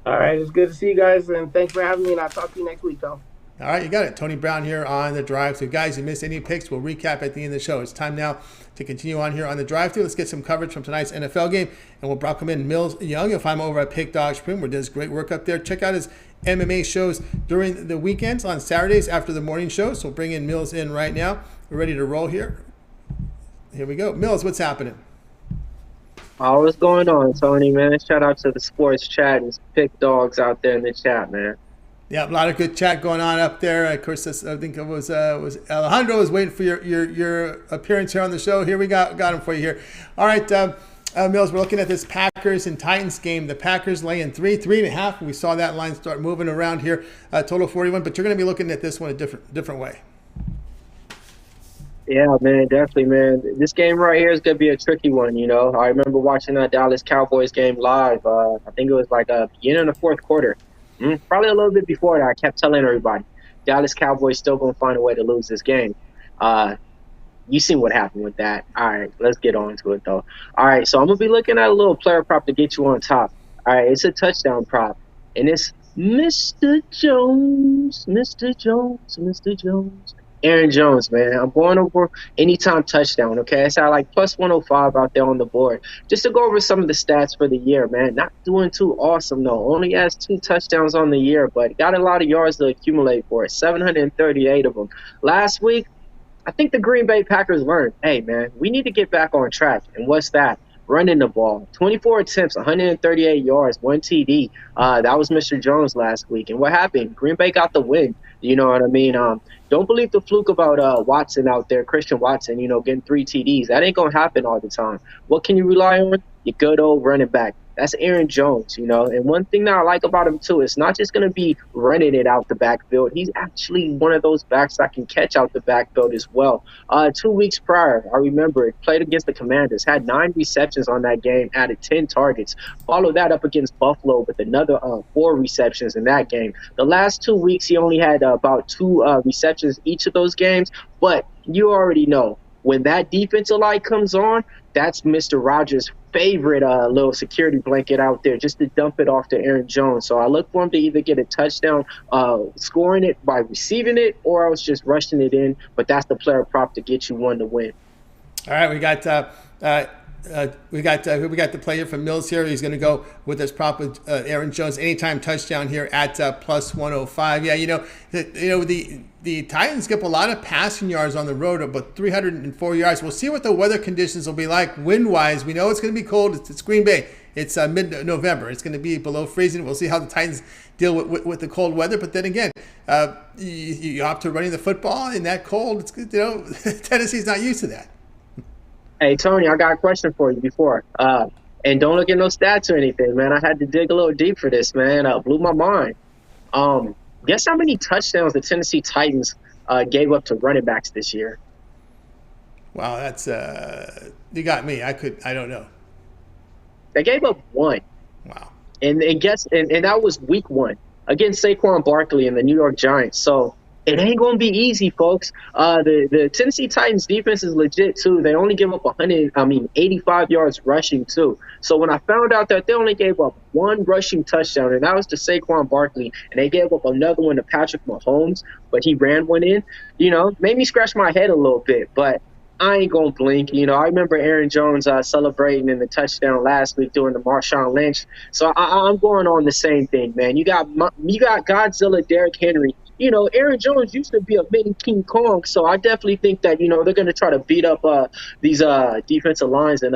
All right, it's good to see you guys, and thanks for having me, and I'll talk to you next week, Tom. All right, you got it. Tony Brown here on the drive. So, guys, you missed any picks, we'll recap at the end of the show. It's time now to continue on here on the drive-thru. Let's get some coverage from tonight's NFL game, and we'll welcome in Millz Young. You'll find him over at Pick Dogs Premium, where he does great work up there. Check out his MMA shows during the weekends on Saturdays after the morning show. So, we'll bring in Millz in right now. We're ready to roll here. Here we go. Millz, what's happening? Oh, what's going on, Tony, man? Shout out to the sports chat and Pick Dogs out there in the chat, man. Yeah, a lot of good chat going on up there. Of course, I think it was Alejandro was waiting for your appearance here on the show. Here we got him for you here. All right, Millz, we're looking at this Packers and Titans game. The Packers laying 3.5. We saw that line start moving around here. Total 41, but you're going to be looking at this one a different way. Yeah, man, definitely, man. This game right here is going to be a tricky one, you know. I remember watching that Dallas Cowboys game live. I think it was like beginning of the fourth quarter. Probably a little bit before that. I kept telling everybody, Dallas Cowboys still going to find a way to lose this game. You seen what happened with that. All right, let's get on to it, though. All right, so I'm going to be looking at a little player prop to get you on top. All right, it's a touchdown prop, and it's Mr. Jones, Mr. Jones, Mr. Jones. Aaron Jones, man. I'm going over anytime touchdown, okay? It's at like plus 105 out there on the board. Just to go over some of the stats for the year, man. Not doing too awesome, though. Only has 2 touchdowns on the year, but got a lot of yards to accumulate for it. 738 of them. Last week, I think the Green Bay Packers learned, hey, man, we need to get back on track. And what's that? Running the ball. 24 attempts, 138 yards, 1 TD. That was Mr. Jones last week. And what happened? Green Bay got the win. You know what I mean? Don't believe the fluke about Watson out there, Christian Watson, you know, getting 3 TDs. That ain't going to happen all the time. What can you rely on? Your good old running back. That's Aaron Jones, you know. And one thing that I like about him, too, it's not just going to be running it out the backfield. He's actually one of those backs that can catch out the backfield as well. 2 weeks prior, I remember, played against the Commanders, had 9 receptions on that game, added 10 targets. Followed that up against Buffalo with another 4 receptions in that game. The last 2 weeks, he only had about 2 receptions each of those games. But you already know, when that defensive line comes on, that's Mr. Rogers' favorite little security blanket out there, just to dump it off to Aaron Jones. So I look for him to either get a touchdown scoring it by receiving it, or else just rushing it in. But that's the player prop to get you one to win. All right, we got the player from Millz here. He's going to go with this prop with Aaron Jones anytime touchdown here at plus 105. Yeah, the Titans give a lot of passing yards on the road, about 304 yards. We'll see what the weather conditions will be like wind-wise. We know it's going to be cold. It's Green Bay. It's mid-November. It's going to be below freezing. We'll see how the Titans deal with the cold weather. But then again, you opt to running the football in that cold. It's, Tennessee's not used to that. Hey, Tony, I got a question for you before. And don't look at no stats or anything, man. I had to dig a little deep for this, man. Blew my mind. Guess how many touchdowns the Tennessee Titans gave up to running backs this year? Wow, that's you got me. I don't know. They gave up 1. Wow. And that was week 1 against Saquon Barkley and the New York Giants. So it ain't going to be easy, folks. The Tennessee Titans defense is legit, too. They only give up 85 yards rushing, too. So when I found out that they only gave up 1 rushing touchdown, and that was to Saquon Barkley, and they gave up another one to Patrick Mahomes, but he ran one in, made me scratch my head a little bit. But I ain't going to blink. I remember Aaron Jones celebrating in the touchdown last week doing the Marshawn Lynch. So I'm going on the same thing, man. You got Godzilla, Derrick Henry. Aaron Jones used to be a mini King Kong, so I definitely think that, they're going to try to beat up these defensive lines and,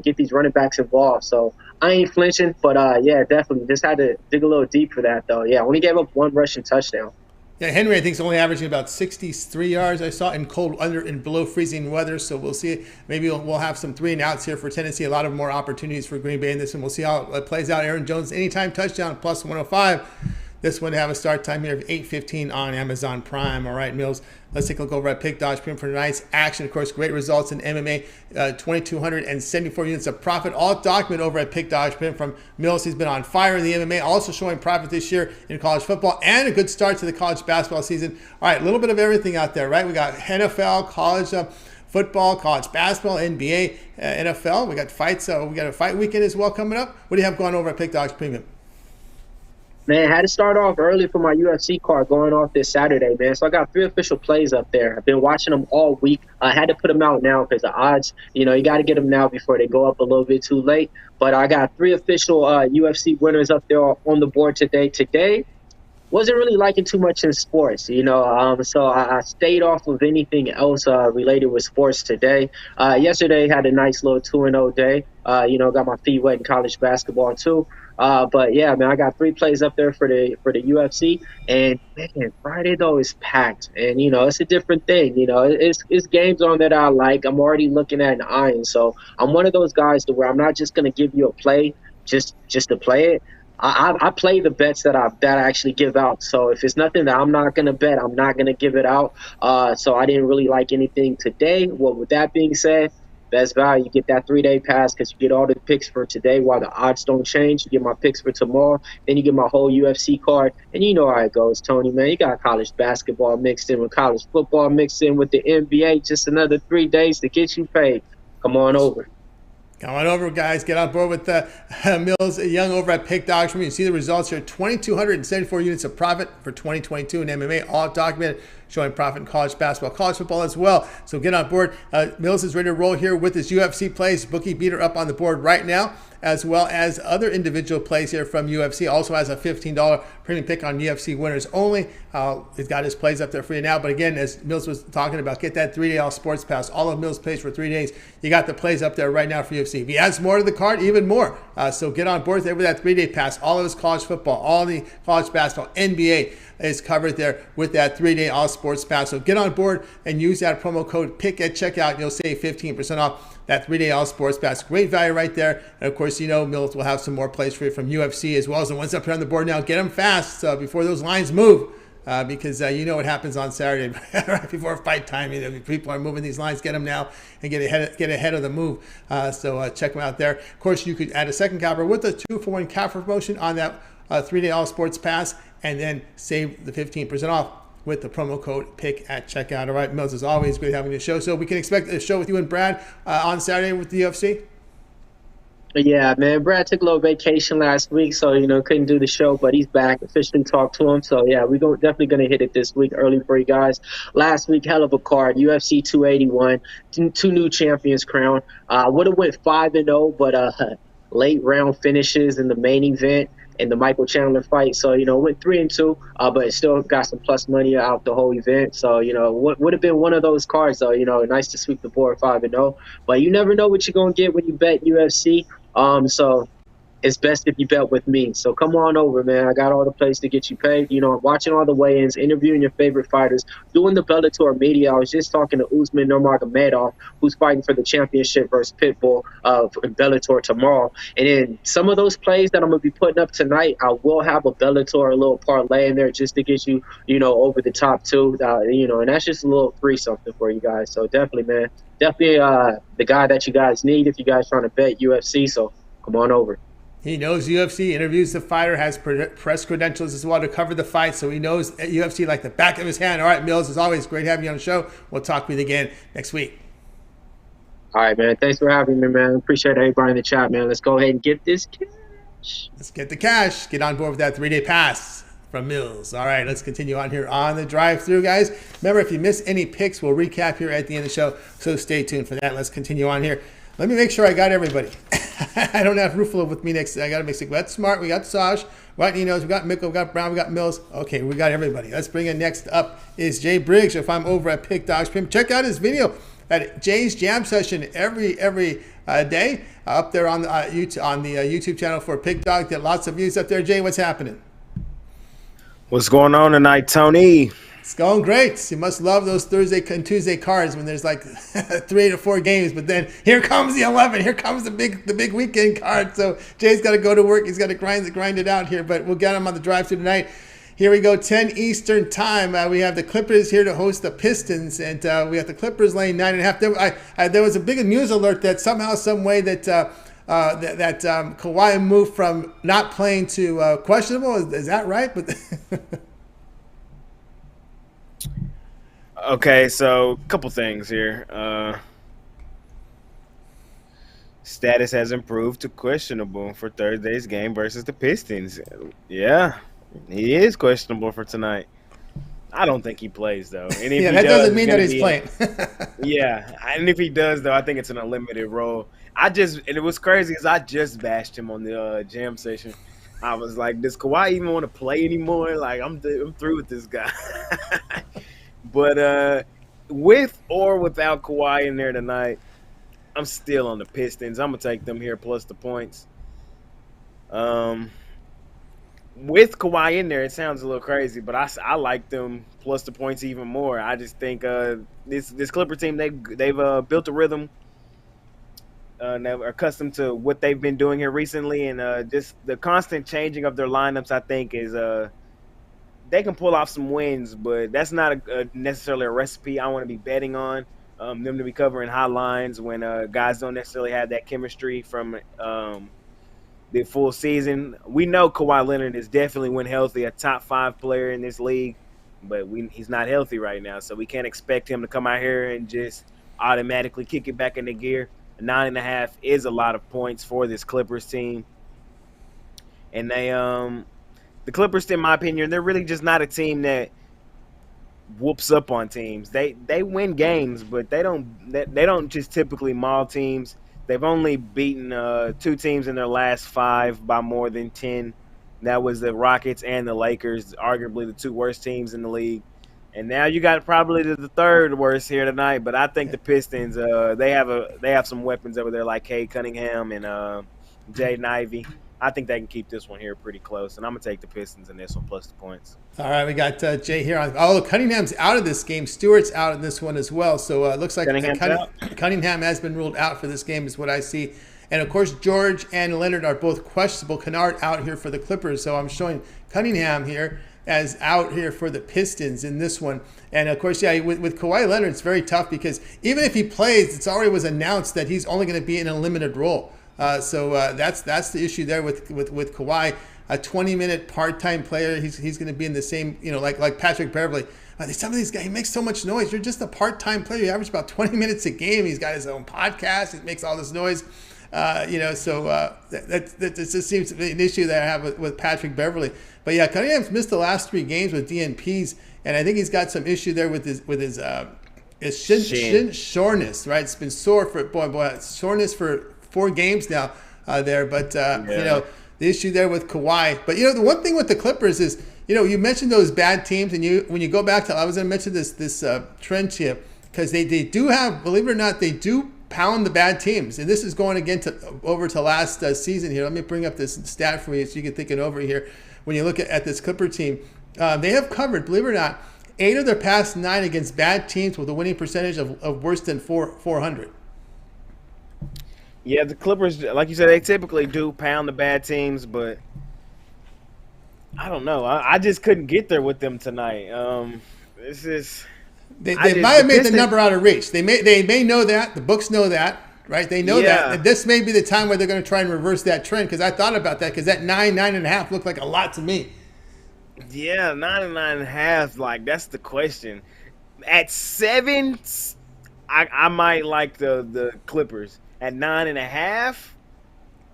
get these running backs involved. So I ain't flinching, but, yeah, definitely just had to dig a little deep for that, though. Yeah, only gave up 1 rushing touchdown. Yeah, Henry, I think, is only averaging about 63 yards. I saw in cold, under and below freezing weather. So we'll see. Maybe we'll have some 3 and outs here for Tennessee. A lot of more opportunities for Green Bay in this one. We'll see how it plays out. Aaron Jones, anytime touchdown, plus 105. This one have a start time here of 8:15 on Amazon Prime. All right, Millz. Let's take a look over at Pick Dodge Print for tonight's action. Of course, great results in MMA. 2,274 units of profit. All documented over at Pick Dodge Print from Millz. He's been on fire in the MMA. Also showing profit this year in college football and a good start to the college basketball season. All right, a little bit of everything out there, right? We got NFL, college football, college basketball, NBA, NFL. We got fights. We got a fight weekend as well coming up. What do you have going over at Pick Dodge Premium? Man, I had to start off early for my UFC card going off this Saturday, man. So I got 3 official plays up there. I've been watching them all week. I had to put them out now because the odds, you got to get them now before they go up a little bit too late. But I got 3 official UFC winners up there on the board today. Today, wasn't really liking too much in sports, so I stayed off of anything else related with sports today. Yesterday had a nice little 2-0 day. Got my feet wet in college basketball too. But yeah, man, I got 3 plays up there for the UFC, and man, Friday though is packed, and it's a different thing. It's games on that I like. I'm already looking at an iron, so I'm one of those guys to where I'm not just gonna give you a play just to play it. I play the bets that I actually give out. So if it's nothing that I'm not gonna bet, I'm not gonna give it out. So I didn't really like anything today. Well, with that being said, best value, you get that 3-day pass because you get all the picks for today while the odds don't change. You get my picks for tomorrow, then you get my whole UFC card, and you know how it goes, Tony, man. You got college basketball mixed in with college football mixed in with the NBA. Just another 3 days to get you paid. Come on over. Come on over, guys. Get on board with Millz Young over at Pick Dogs. You see the results here. 2,274 units of profit for 2022 in MMA, all documented, showing profit in college basketball, college football as well. So get on board. Millz is ready to roll here with his UFC plays. Bookie Beater up on the board right now, as well as other individual plays here from UFC. Also has a $15 premium pick on UFC winners only. He's got his plays up there for you now. But again, as Millz was talking about, get that 3-day all sports pass. All of Millz plays for 3 days. You got the plays up there right now for UFC. If he adds more to the card, even more. So get on board there with that 3-day pass. All of his college football, all the college basketball, NBA is covered there with that 3-day all sports pass. So get on board and use that promo code PICK at checkout. You'll save 15% off that 3-day all sports pass. Great value right there. And of course, Millz will have some more plays for you from UFC as well as the ones up here on the board now. Get them fast before those lines move. Because what happens on Saturday right before fight time. People are moving these lines. Get them now and get ahead of the move. So check them out there. Of course, you could add a second capper with a 2-for-1 capper promotion on that 3-day all sports pass, and then save the 15% off with the promo code PICK at checkout. All right, Millz, as always, great having you on the show. So we can expect a show with you and Brad on Saturday with the UFC. Yeah, man. Brad took a little vacation last week, so, couldn't do the show, but he's back. Officially talked to him. So, yeah, we're definitely going to hit it this week early for you guys. Last week, hell of a card. UFC 281, 2 new champions crowned. Would have went 5-0, but late round finishes in the main event in the Michael Chandler fight. So, went 3-2, but still got some plus money out the whole event. So, would have been one of those cards, though. Nice to sweep the board 5-0. But you never know what you're going to get when you bet UFC. So it's best if you bet with me. So come on over, man. I got all the plays to get you paid. I'm watching all the weigh-ins, interviewing your favorite fighters, doing the Bellator media. I was just talking to Usman Nurmagomedov, who's fighting for the championship versus Pitbull in Bellator tomorrow. And then some of those plays that I'm going to be putting up tonight, I will have a Bellator, a little parlay in there just to get you, over the top 2, and that's just a little free something for you guys. So definitely, man. Definitely the guy that you guys need if you guys trying to bet UFC. So come on over. He knows UFC, interviews the fighter, has press credentials as well to cover the fight, so he knows UFC like the back of his hand. All right, Millz, as always, great having you on the show. We'll talk with you again next week. All right, man. Thanks for having me, man. Appreciate everybody in the chat, man. Let's go ahead and get this cash. Let's get the cash. Get on board with that 3-day pass from Millz. All right, let's continue on here on the drive-through, guys. Remember, if you miss any picks, we'll recap here at the end of the show, so stay tuned for that. Let's continue on here. Let me make sure I got everybody. I don't have Ruffalo with me next. I got to mix it. We got Smart, we got Sosh, we got Ninos, we got Mickle, we got Brown, we got Millz. Okay, we got everybody. Let's bring in next up is Jay Briggs. If I'm over at Pick Dogs, check out his video at Jay's Jam Session every day up there on the YouTube channel for Pick Dog. Get lots of views up there. Jay, what's happening? What's going on tonight, Tony? It's going great. You must love those Thursday and Tuesday cards when there's like 3 to 4 games, but then here comes the 11. Here comes the big weekend card. So Jay's got to go to work. He's got to grind it out here, but we'll get him on the drive-through tonight. Here we go, 10 Eastern time. We have the Clippers here to host the Pistons, and we have the Clippers laying 9.5. There was a big news alert that somehow, some way that Kawhi moved from not playing to questionable. Is that right? But okay, so a couple things here. Status has improved to questionable for Thursday's game versus the Pistons. Yeah, he is questionable for tonight. I don't think he plays, though. And if that doesn't mean that he's playing. Yeah, and if he does, though, I think it's an unlimited role. And it was crazy because I just bashed him on the jam session. I was like, does Kawhi even want to play anymore? Like, I'm through with this guy. But with or without Kawhi in there tonight, I'm still on the Pistons. I'm gonna take them here plus the points. With Kawhi in there, it sounds a little crazy, but I like them plus the points even more. I just think this Clipper team they've built a rhythm. They're accustomed to what they've been doing here recently, and just the constant changing of their lineups, I think, is they can pull off some wins, but that's not necessarily a recipe I want to be betting on. Them to be covering high lines when guys don't necessarily have that chemistry from the full season. We know Kawhi Leonard is definitely, when healthy, a top 5 player in this league, but he's not healthy right now, so we can't expect him to come out here and just automatically kick it back into gear. 9.5 is a lot of points for this Clippers team, and the Clippers, in my opinion, they're really just not a team that whoops up on teams. They win games, but they don't just typically maul teams. They've only beaten 2 teams in their last 5 by more than 10. That was the Rockets and the Lakers, arguably the 2 worst teams in the league. And now you got probably the 3rd worst here tonight. But I think the Pistons, they have some weapons over there like Cade Cunningham and Jaden Ivey. I think they can keep this one here pretty close, and I'm going to take the Pistons in this one plus the points. All right, we got Jay here. Cunningham's out of this game. Stewart's out of this one as well. So it looks like Cunningham has been ruled out for this game is what I see. And, of course, George and Leonard are both questionable. Kennard out here for the Clippers. So I'm showing Cunningham here as out here for the Pistons in this one. And, of course, yeah, with Kawhi Leonard, it's very tough because even if he plays, it's already was announced that he's only going to be in a limited role. So that's the issue there with Kawhi, a 20-minute part-time player. He's going to be in the same, like Patrick Beverley. Some of these guys, he makes so much noise. You're just a part-time player. You average about 20 minutes a game. He's got his own podcast. He makes all this noise. So that just seems to be an issue that I have with Patrick Beverley. But yeah, Cunningham's missed the last 3 games with DNPs, and I think he's got some issue there with his shin soreness. Right, it's been sore for soreness for 4 games now there. But the issue there with Kawhi. But the one thing with the Clippers is you mentioned those bad teams, and when you go back to, I was going to mention this trend here because they do have, believe it or not, they do pound the bad teams, and this is going again over to last season here. Let me bring up this stat for you so you can think it over here. When you look at this Clipper team, they have covered, believe it or not, 8 of their past 9 against bad teams with a winning percentage of worse than 400. Yeah, the Clippers, like you said, they typically do pound the bad teams, but I don't know. I just couldn't get there with them tonight. This is. They might have made the number out of reach. They may know that. The books know that, right? They know that. And this may be the time where they're going to try and reverse that trend, because I thought about that, because that 9.5 looked like a lot to me. Yeah, 9.5, like, that's the question. At 7, I might like the Clippers. At 9.5,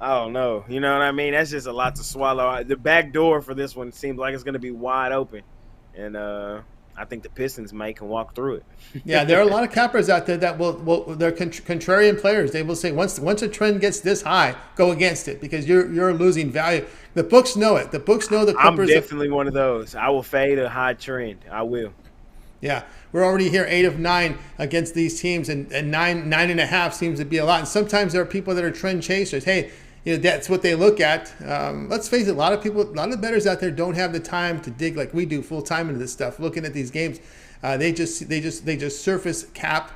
I don't know. You know what I mean? That's just a lot to swallow. The back door for this one seems like it's going to be wide open. And I think the Pistons can walk through it. Yeah, there are a lot of cappers out there that they're contrarian players. They will say once a trend gets this high, go against it because you're losing value. The books know it. The books know the Clippers. I'm definitely one of those. I will fade a high trend. I will. Yeah, we're already here 8 of 9 against these teams, and 9.5 seems to be a lot. And sometimes there are people that are trend chasers. Hey, that's what they look at. Let's face it, a lot of the bettors out there don't have the time to dig like we do full time into this stuff. Looking at these games, they just surface cap,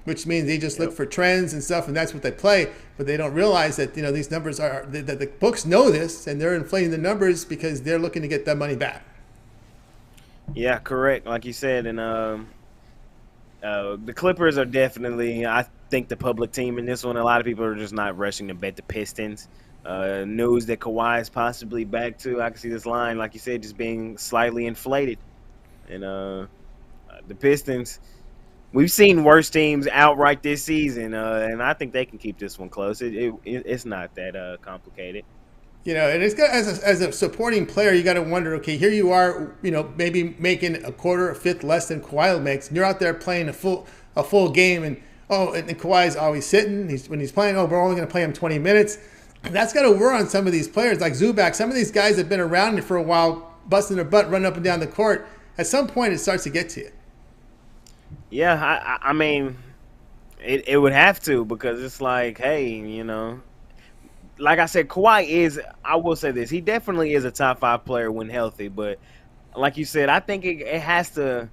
which means they just look for trends and stuff, and that's what they play. But they don't realize that these numbers that the books know this, and they're inflating the numbers because they're looking to get that money back. Yeah, correct. Like you said, and the Clippers are definitely, I think, the public team in this one. A lot of people are just not rushing to bet the Pistons. News that Kawhi is possibly back too. I can see this line, like you said, just being slightly inflated. And the Pistons, we've seen worse teams outright this season, and I think they can keep this one close. It's not that complicated. And it's got as a supporting player, you got to wonder. Okay, here you are, maybe making a quarter, a fifth less than Kawhi makes, and you're out there playing a full game, and Kawhi's always sitting. When he's playing, we're only going to play him 20 minutes. That's got to wear on some of these players, like Zubac. Some of these guys have been around for a while, busting their butt, running up and down the court. At some point, it starts to get to you. Yeah, I mean, It would have to, because it's like, hey, like I said, Kawhi is. I will say this: he definitely is a top 5 player when healthy. But like you said, I think it has to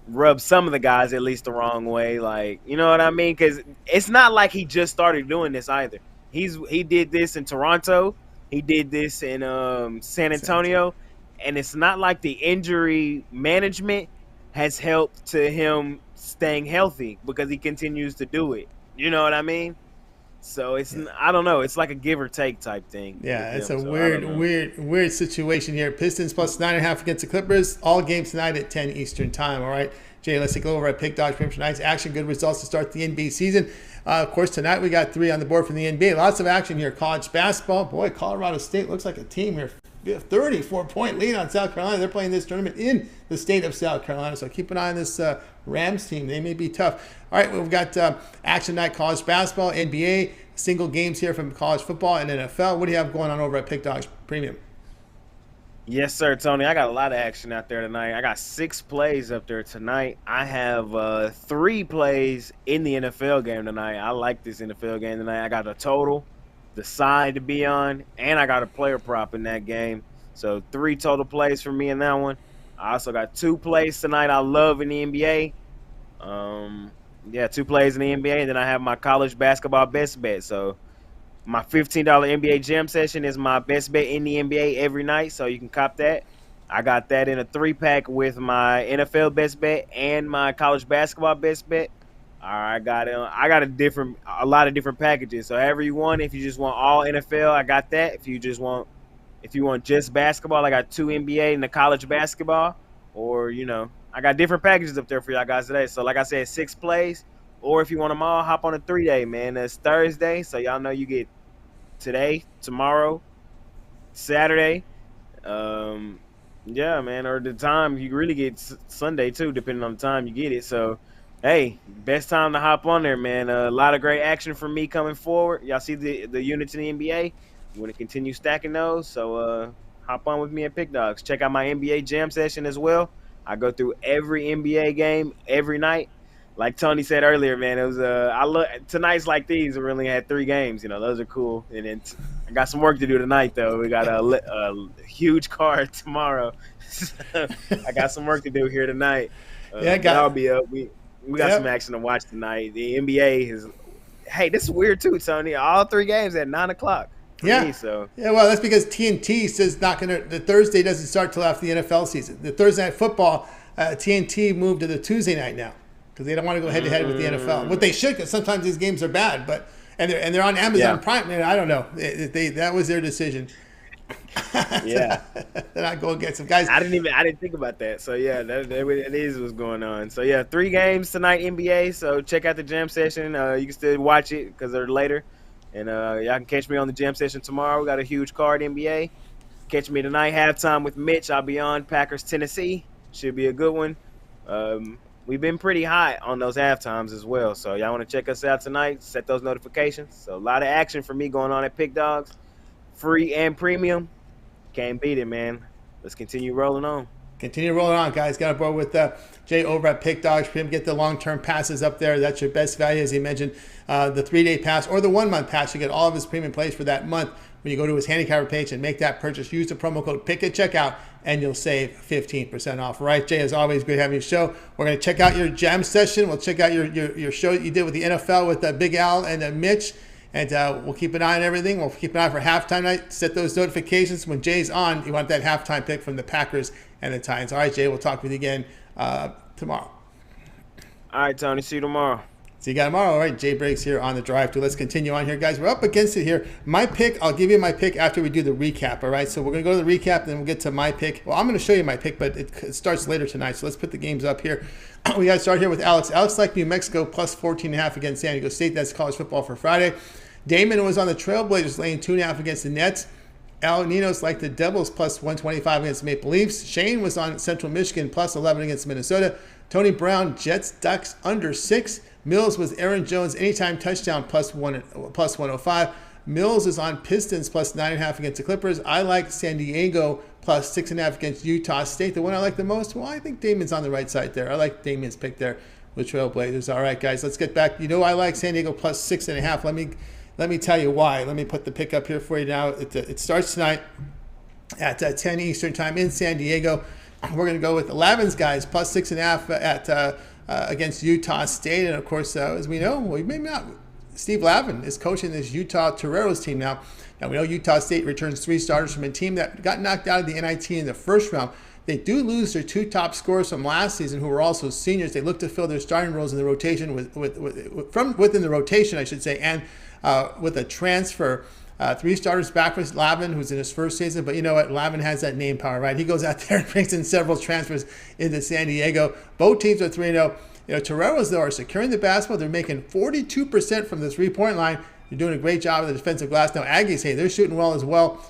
rub some of the guys at least the wrong way. Like, you know what I mean? Because it's not like he just started doing this either. He did this in Toronto. He did this in San Antonio, and it's not like the injury management has helped to him staying healthy, because he continues to do it. You know what I mean? So it's I don't know. It's like a give or take type thing. Yeah, it's a weird situation here. Pistons plus 9.5 against the Clippers. All games tonight at 10 Eastern time. All right, Jay, let's take a look over at Pick Dodge Premium tonight's action. Good results to start the NBA season. Of course, tonight we got 3 on the board from the NBA. Lots of action here. College basketball. Boy, Colorado State looks like a team here. 34-point lead on South Carolina. They're playing this tournament in the state of South Carolina, so keep an eye on this Rams team. They may be tough. All right, we've got action night, college basketball, NBA, single games here from college football and NFL. What do you have going on over at Pick Dogs Premium? Yes, sir, Tony. I got a lot of action out there tonight. I got 6 plays up there tonight. I have 3 plays in the NFL game tonight. I like this NFL game tonight. I got a total, the side to be on, and I got a player prop in that game. So 3 total plays for me in that one. I also got 2 plays tonight I love in the NBA. 2 plays in the NBA, and then I have my college basketball best bet. So my $15 NBA jam session is my best bet in the NBA every night, so you can cop that. I got that in a 3-pack with my NFL best bet and my college basketball best bet. I got a lot of different packages. So however you want, if you just want all NFL, I got that. If you want just basketball, I got 2 NBA and the college basketball. Or, I got different packages up there for y'all guys today. So like I said, 6 plays. Or if you want them all, hop on a 3-day, man. That's Thursday, so y'all know you get today, tomorrow, Saturday. Yeah, man. Or the time, you really get Sunday too, depending on the time you get it. So hey, best time to hop on there, man. A lot of great action from me coming forward. Y'all see the units in the NBA. You want to continue stacking those, so hop on with me at Pick Dogs. Check out my NBA jam session as well. I go through every NBA game every night. Like Tony said earlier, man, it was tonight's like these. We only had 3 games. Those are cool. And then I got some work to do tonight, though. We got a huge card tomorrow. I got some work to do here tonight. I'll be up. We got some action to watch tonight. The NBA is. Hey, this is weird too, Tony. All 3 games at 9:00. Yeah. Me, so. Yeah, well, that's because TNT says the Thursday doesn't start till after the NFL season. The Thursday night football, TNT moved to the Tuesday night now because they don't want to go head to head with the NFL. What they should, because sometimes these games are bad, and they're on Amazon Prime. Man, I don't know. That was their decision. Yeah, they're not going against some guys. I didn't think about that. So yeah, that is what's going on. So yeah, 3 games tonight NBA. So check out the jam session. You can still watch it because they're later. And y'all can catch me on the jam session tomorrow. We got a huge card NBA. Catch me tonight, halftime with Mitch. I'll be on Packers, Tennessee. Should be a good one. We've been pretty hot on those halftimes as well. So y'all want to check us out tonight, set those notifications. So a lot of action for me going on at Pick Dogs. Free and premium. Can't beat it, man. Let's continue rolling on. Continue rolling on, guys. Got a board with Jay over at Pick Dogs. For him, get the long-term passes up there. That's your best value, as he mentioned. The 3-day pass or the 1-month pass. You get all of his premium plays for that month. When you go to his handicapper page and make that purchase, use the promo code PICK at checkout, and you'll save 15% off. All right, Jay, as always, great having you show. We're going to check out your jam session. We'll check out your show that you did with the NFL with Big Al and Mitch. And we'll keep an eye on everything. We'll keep an eye for halftime night. Set those notifications. When Jay's on, you want that halftime pick from the Packers and the Titans. All right, Jay, we'll talk with you again tomorrow. All right, Tony. See you tomorrow. See you guys tomorrow. All right, Jay Briggs here on the drive through. Let's continue on here, guys. We're up against it here. My pick, I'll give you my pick after we do the recap, all right? So we're going to go to the recap, then we'll get to my pick. Well, I'm going to show you my pick, but it starts later tonight, so let's put the games up here. We got to start here with Alex. Alex liked New Mexico plus 14.5 against San Diego State. That's college football for Friday. Damon was on the Trailblazers laying 2.5 against the Nets. Ninos liked the Devils plus 125 against the Maple Leafs. Shane was on Central Michigan plus 11 against Minnesota. Tony Brown, Jets, Ducks under 6. Millz was Aaron Jones anytime touchdown plus 105. Millz is on Pistons plus 9.5 against the Clippers. I like San Diego plus 6.5 against Utah State. The one I like the most, well, I think Damon's on the right side there. I like Damian's pick there with Trailblazers. All right, guys, let's get back. You know I like San Diego plus 6.5. Let me tell you why. Let me put the pick up here for you now. It starts tonight at 10 Eastern time in San Diego. We're going to go with the Lavins guys plus 6.5 at against Utah State. And of course, as we know, Steve Lavin is coaching this Utah Toreros team now. Now we know Utah State returns 3 starters from a team that got knocked out of the NIT in the first round. They do lose their 2 top scorers from last season, who were also seniors. They look to fill their starting roles in the rotation from within the rotation, I should say, and with a transfer. 3 starters back with Lavin, who's in his first season. But you know what? Lavin has that name power, right? He goes out there and brings in several transfers into San Diego. Both teams are 3-0. You know, Toreros, though, are securing the basketball. They're making 42% from the 3-point line. They're doing a great job of the defensive glass. Now, Aggies, hey, they're shooting well as well.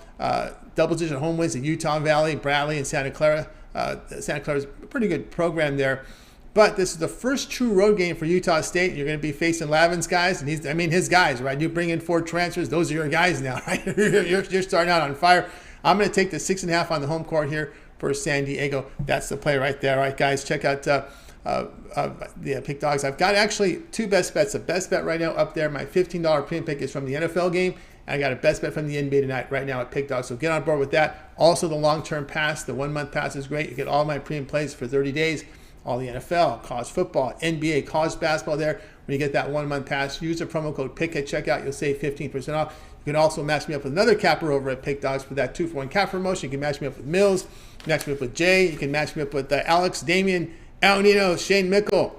Double-digit home wins at Utah Valley, Bradley, and Santa Clara. Santa Clara's a pretty good program there. But this is the first true road game for Utah State. You're going to be facing Lavin's guys, and his guys, right? You bring in 4 transfers; those are your guys now, right? you're starting out on fire. I'm going to take the 6.5 on the home court here for San Diego. That's the play right there. All right, guys, check out the Pick Dogs. I've got actually 2 best bets. The best bet right now up there, my $15 premium pick is from the NFL game. And I got a best bet from the NBA tonight right now at Pick Dogs. So get on board with that. Also, the long-term pass, the 1-month pass is great. You get all my premium plays for 30 days. All the NFL, college football, NBA, college basketball there. When you get that 1-month pass, use the promo code PICK at checkout. You'll save 15% off. You can also match me up with another capper over at Pick Dogs for that 2-for-1 cap promotion. You can match me up with Millz. Match me up with Jay. You can match me up with Alex, Damian, Ninos, Shane Mickle,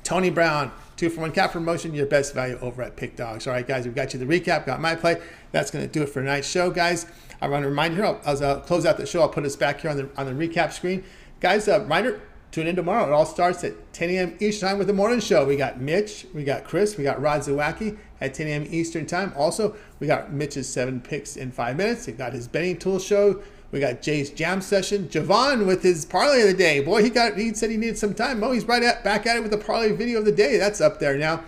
Tony Brown. 2-for-1 cap promotion, your best value over at Pick Dogs. All right, guys, we've got you the recap, got my play. That's going to do it for tonight's show, guys. I want to remind you here, as I'll close out the show, I'll put us back here on the recap screen. Guys, reminder, tune in tomorrow. It all starts at 10 a.m. Eastern time with the morning show. We got Mitch, we got Chris, we got Rod Zawacki at 10 a.m. Eastern time. Also, we got Mitch's 7 picks in 5 minutes. We got his betting tool show. We got Jay's jam session. Javon with his parlay of the day. Boy, he said he needed some time. He's back at it with the parlay video of the day. That's up there now.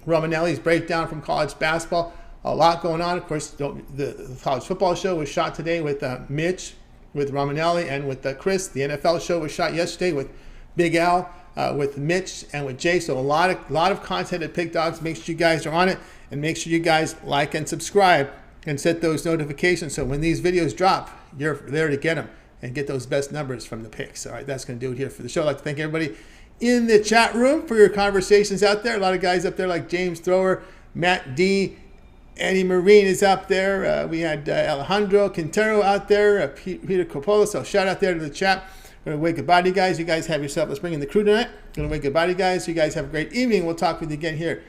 Romanelli's breakdown from college basketball. A lot going on. Of course, the college football show was shot today with Mitch, with Romanelli, and with Chris. The NFL show was shot yesterday with Big Al, with Mitch, and with Jay. So a lot of content at Pick Dogs. Make sure you guys are on it, and make sure you guys like and subscribe and set those notifications so when these videos drop, you're there to get them and get those best numbers from the picks. All right, that's going to do it here for the show. I'd like to thank everybody in the chat room for your conversations out there. A lot of guys up there like James Thrower, Matt D, Eddie Marine is up there. We had Alejandro Quintero out there, Peter Coppola. So shout out there to the chat. We're going to wave goodbye to you guys. You guys have yourself. Let's bring in the crew tonight. Going to wave goodbye to you guys. You guys have a great evening. We'll talk with you again here